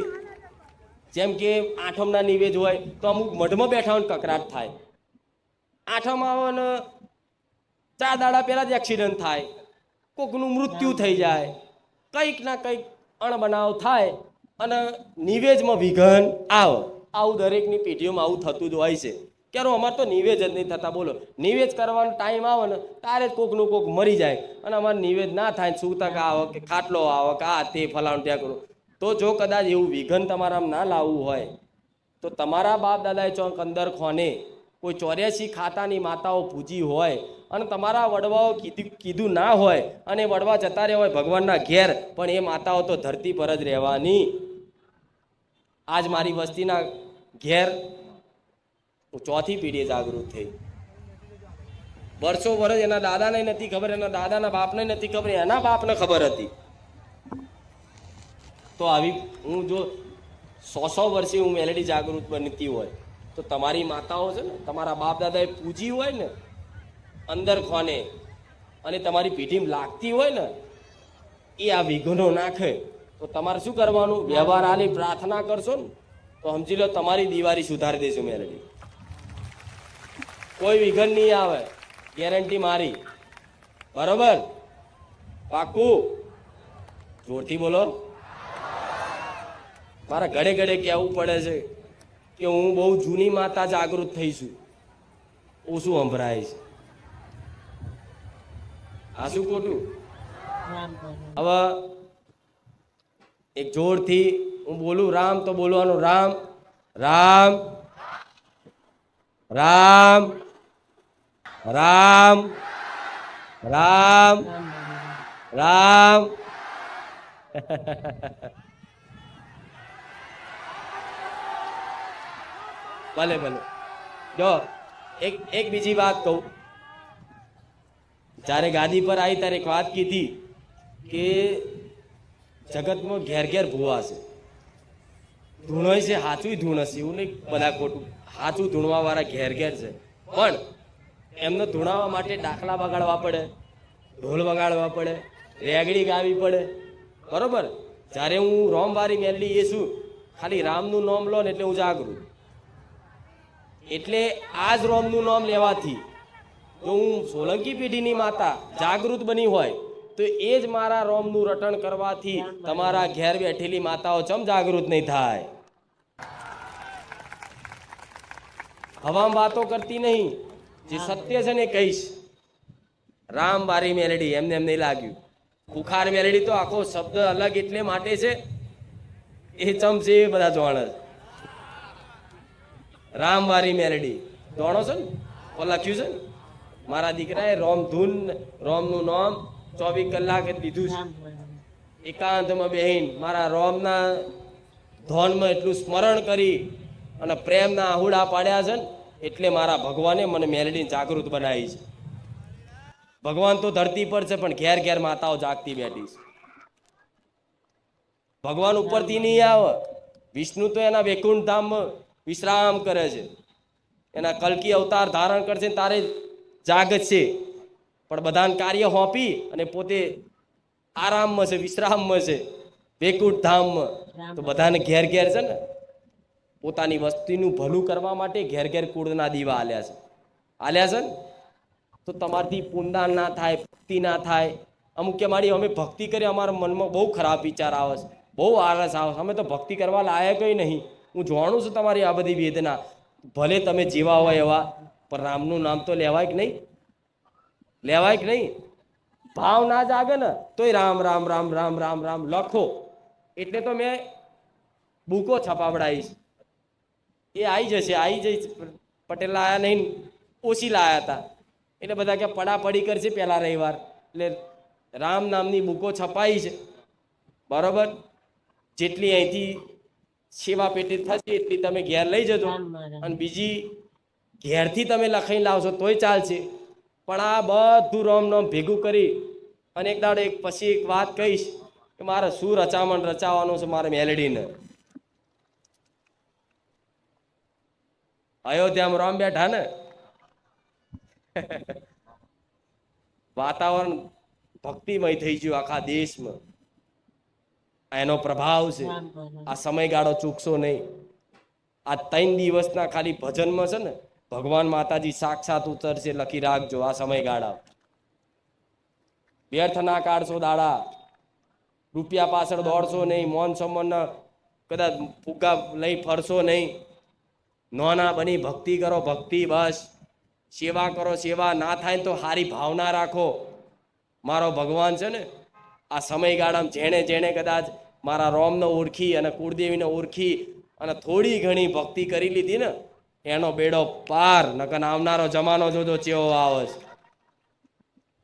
જેમ કે આઠમના નિવેદ હોય તો અમુક મઢમાં બેઠા હોય કકરાટ થાય, આઠમ આવે ને 4 દાડા પહેલા જ એક્સિડન્ટ થાય, કોકનું મૃત્યુ થઈ જાય, કંઈક ના કંઈક અણબનાવ થાય અને નિવેજમાં વિઘન આવે. આવું દરેકની પેઢીઓમાં આવું થતું જ હોય છે. ક્યારે અમારે તો નિવેજ જ નહીં થતા. બોલો, નિવેજ કરવાનો ટાઈમ આવે ને તારે જ કોકનું કોક મરી જાય અને અમારે નિવેજ ના થાય, શું તક આવે કે ખાટલો આવે કે આ તે ફલાણું ત્યાં કરું. તો જો કદાચ એવું વિઘન તમારામાં ના લાવવું હોય તો તમારા બાપ દાદાએ ચોક અંદર ખોને કોઈ 84 ખાતાની માતાઓ પૂજી હોય અને તમારા વડવાઓ કીધું ના હોય અને વડવા જતા રહ્યા હોય ભગવાનના ઘેર, પણ એ માતાઓ તો ધરતી પર જ રહેવાની. આજ મારી વસ્તીના ઘેર હું ચોથી પેઢીએ જાગૃત થઈ. વર્ષો વર્ષ એના દાદાને નથી ખબર, એના દાદાના બાપને નથી ખબર, એના બાપને ખબર હતી. તો આવી હું જો 100 વર્ષે હું મેલેડી જાગૃત બનતી હોય તો તમારી માતાઓ છે ને, તમારા બાપ દાદાએ પૂજી હોય ને અંદર ખોને, અને તમારી પીઠીમાં લાગતી હોય ને, એ આ વિઘ્નો નાખે તો તમારે શું કરવાનું? વ્યવહાર આલી પ્રાર્થના કરશો ને તો સમજી લો તમારી દિવાળી સુધારી દઈશું મેલેડી. કોઈ વિઘન નહીં આવે, ગેરંટી મારી. બરોબર? પાક્કું? જોરથી બોલો. મારા ઘડે ઘડે કહેવું પડે છે કે હું બહુ જૂની માતા જાગૃત થઈશું. ઓછું સંભળાય છે. આ શું ખોટું? હવે એક જોરથી હું બોલું રામ તો બોલવાનું રામ રામ રામ રામ રામ રામ. ભલે ભલે. જો એક બીજી વાત કહું. જ્યારે ગાદી પર આવી ત્યારે એક વાત કીધી કે જગતમાં ઘેર ઘેર ભૂવા છે. ધૂણોય છે, સાચું ધૂણ હશે, એવું નહીં બધા ખોટું. સાચું ધૂણવા વાળા ઘેર ઘેર છે, પણ એમને ધૂણાવવા માટે ડાકલા વગાડવા પડે, ઢોલ વગાડવા પડે, રેગડી ગાવી પડે. બરોબર? જ્યારે હું રોમવારી મેલડી એ શું ખાલી રામનું નામ લો ને એટલે હું જાગૃત. એટલે આ જ રોમનું નામ લેવાથી જો હું સોલંકી પેઢીની માતા જાગૃત બની હોય તો એ જ મારા રોમનું રટણ કરવાથી તમારા ઘેર બેઠેલી માતાઓ ચમ જાગૃત નહીં થાય? હવામાં વાતો કરતી નહીં, જે સત્ય છે ને કહીશ. રામ બારી મેલડી એમને એમ નહીં લાગ્યું. ખુખાર મેલડી તો આખો શબ્દ અલગ એટલે માટે છે, એ ચમ છે એ બધા જાણે છે. રામવારી મેલડી જાણો છો ને? લખ્યું છે ને મારા દીકરાએ રોમધૂન, રોમનું નામ 24 કલાક લીધું છે. એકાંતમાં બેહીન મારા રોમના ધોનમાં એટલું સ્મરણ કરી અને પ્રેમના આહુડા પાડ્યા છે ને, એટલે મારા ભગવાને મને મેલડીને જાગૃત બનાવી છે. ભગવાન તો ધરતી પર છે, પણ ઘેર ઘેર માતાઓ જાગતી બેઠી છે. ભગવાન ઉપરથી નહીં આવે. વિષ્ણુ તો એના વૈકુંઠ ધામમાં વિશ્રામ કરે છે, એના કલ્કી અવતાર ધારણ કરશે તારે જાગશે. પણ બધાને કાર્ય હોપી અને પોતે આરામમાં છે, વિશ્રામમાં છે, વૈકુંઠ ધામમાં. તો બધાને ઘેર ઘેર છે ને પોતાની વસ્તીનું ભલું કરવા માટે ઘેર ઘેર કુળના દીવા આલ્યા છે ને. તો તમારથી પુણ્યદાન ના થાય, ભક્તિ ના થાય. અમુક કે મારી અમે ભક્તિ કરી, અમારા મનમાં બહુ ખરાબ વિચાર આવે છે, બહુ આળસ આવે છે, અમે તો ભક્તિ કરવા લાયક નહીં. હું જાણું છું તમારી આ બધી વેદના. ભલે તમે જેવા હોય એવા, પણ રામનું નામ તો લેવાય કે નહીં? લેવાય કે નહીં? ભાવ ના જાગે ને તોય રામ રામ રામ રામ રામ રામ લખો. એટલે તો મેં બુકો છપાવડાવીશ. એ આવી જઈશ. પટેલ લાયા નહીં, ઓછી લાયા હતા, એટલે બધા કે પડાપડી કરશે પહેલા રવિવાર. એટલે રામ નામની બુકો છપાઈ છે. બરોબર? જેટલી અહીંથી સેવા પેટી થશે એટલી તમે ઘેર લઈ જજો, અને બીજી ઘેરથી તમે લખાઈને લાવશો તોય ચાલશે. પણ આ બધું રોમ નામ ભેગું કરી અને એક દાડો પછી એક વાત કહીશ કે મારે શું રચામણ રચાવવાનું છે મારે મેલડીને. અયોધ્યામાં રામ બેઠા ને, વાતાવરણ ભક્તિમય થઈ ગયું આખા દેશમાં. એનો પ્રભાવ છે. આ સમયગાળો ચૂકશો નહીં. આ 3 દિવસના ખાલી ભજનમાં છે ને ભગવાન માતાજી સાક્ષાત ઉતરશે, લખી રાખજો. આ સમયગાળા વ્યર્થ ના કાઢશો દાડા. રૂપિયા પાછળ દોડશો નહીં, મોન સન્માન કદાચ ફુગ્ગા લઈ ફરશો નહીં. નોના બની ભક્તિ કરો, ભક્તિ બસ. સેવા કરો, સેવા ના થાય તો સારી ભાવના રાખો. મારો ભગવાન છે ને આ સમયગાળામાં જેણે જેણે કદાચ મારા રોમને ઓળખી અને કુળદેવીને ઓળખી અને થોડી ઘણી ભક્તિ કરી લીધી ને, એનો બેડો પાર. નકર આવનારો જમાનો જોજો ચેવો આવે છે.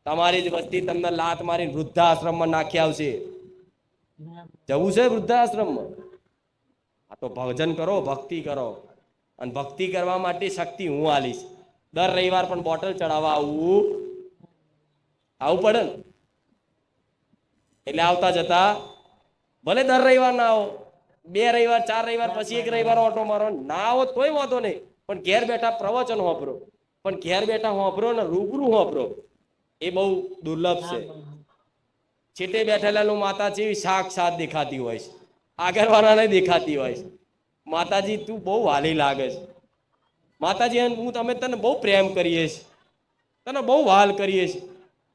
તમારી જ વસ્તી તમને લાત મારી વૃદ્ધાશ્રમમાં નાખી આવશે. રામ જવું છે વૃદ્ધાશ્રમમાં? આ તો ભજન કરો, ભક્તિ કરો, અને ભક્તિ કરવા માટે શક્તિ હું આલીશ. દર રવિવાર પણ બોટલ ચડાવવા આવું પડે ને. એટલે આવતા જતા ભલે દર રવિવાર ના આવો, 2 રવિવાર 4 રવિવાર પછી 1 રવિવાર ઓટો મારો, ના આવો તોય વાંધો નહીં, પણ ઘેર બેઠા પ્રવચન હોંભરો. પણ ઘેર બેઠા હોંભરો ને રૂબરૂ હોંભરો, એ બહુ દુર્લભ છે. છેટે બેઠેલાનું માતા જેવી સાક્ષાત દેખાતી હોય છે, આગળવાળાને દેખાતી હોય છે. માતાજી તું બહુ વાલી લાગે છે. માતાજી હું તમે તને બહુ પ્રેમ કરીએ છીએ, તને બહુ વાલ કરીએ છીએ.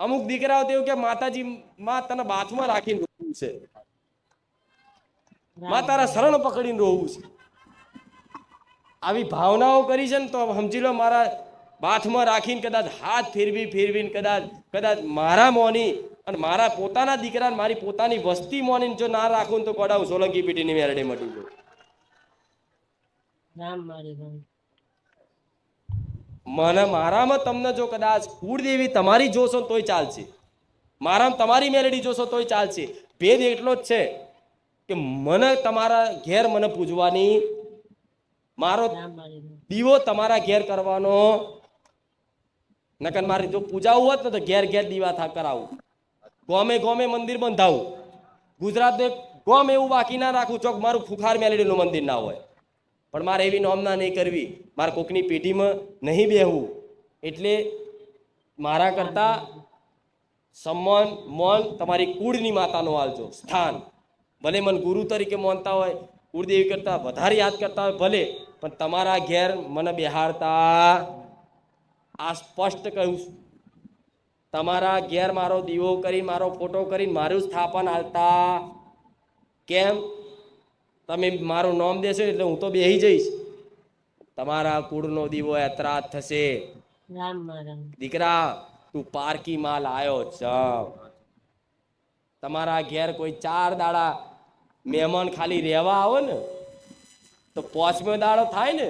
અમુક દીકરાઓ તો એવું કે માતાજી માં તને બાથમાં રાખીને રોવું છે, માં તારા શરણ પકડીને રોવું છે. આવી ભાવનાઓ કરી છે ને તો સમજી લો મારા બાથમાં રાખીને કદાચ હાથ ફેરવીને કદાચ મારા મોની અને મારા પોતાના દીકરા મારી પોતાની વસ્તી મોનીને જો ના રાખું ને તો ગોડાઉં સોલંકી પીટીની મેરડે મટી ગયું. રામ મારી રામ. મને મારામાં તમને જો કદાચ કુળદેવી તમારી જોશો તોય ચાલશે, મારામાં તમારી મેલડી જોશો તોય ચાલશે. ભેદ એટલો જ છે કે મને તમારા ઘેર મને પૂજવાની, મારો રામ મારી રામ. દીવો તમારા ઘેર કરવાનો. નકર મારે જો પૂજાવું હોત ને તો ઘેર ઘેર દીવા થા કરાવું, ગોમે મંદિર બંધાવું. ગુજરાતને ગોમ એવું બાકી ના રાખું ચોક મારું ફુખાર મેલડીનું મંદિર ના હોય. પણ મારે એવી નોમના નહીં કરવી, મારે કોકની પેઢીમાં નહીં બેહવું. એટલે મારા કરતા સન્માન મોન તમારી કુળની માતાનો આલજો સ્થાન. ભલે મને ગુરુ તરીકે માનતા હોય, કુળદેવી કરતા વધારે યાદ કરતા હોય ભલે, પણ તમારા ઘેર મને બેહાડતા આ સ્પષ્ટ કહ્યું છું. તમારા ઘેર મારો દીવો કરી, મારો ફોટો કરીને મારું સ્થાપન આલતા. કેમ? તમે મારું નામ દેશો એટલે હું તો બેહી જઈશ. તમારા કુળનો દીવો યાત્રા થશે. રામ મારા દીકરા તું પારકી માલ આવ્યો છે. તમારા ઘેર કોઈ 4 દાડા મહેમાન ખાલી રહેવા આવો ને તો 5મે દાડો થાય ને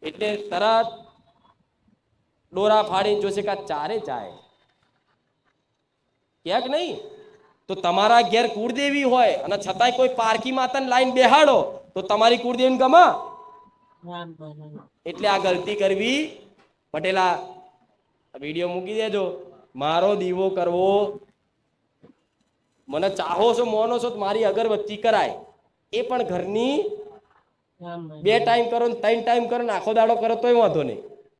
એટલે તરત ડોરા ફાડીને જોશે કે 4 જાય ક્યાંક નહીં. તો તમારા ઘેર કુળદેવી હોય અને છતાંય કોઈ પારકી માતાને લાઈન બેહાડો તો તમારી કુળદેવીને ગમા? રામ મારા. એટલે આ ગલતી કરવી પટેલા વિડીયો મૂકી દેજો. મારો દીવો કરવો, મને ચાહો છો મોનો છો તો મારી અગરબત્તી કરાય, એ પણ ઘરની રામ મારા. 2 ટાઈમ કરો ને 3 ટાઈમ કરો ને આખો દાડો કરો તોય વાંધો નહીં.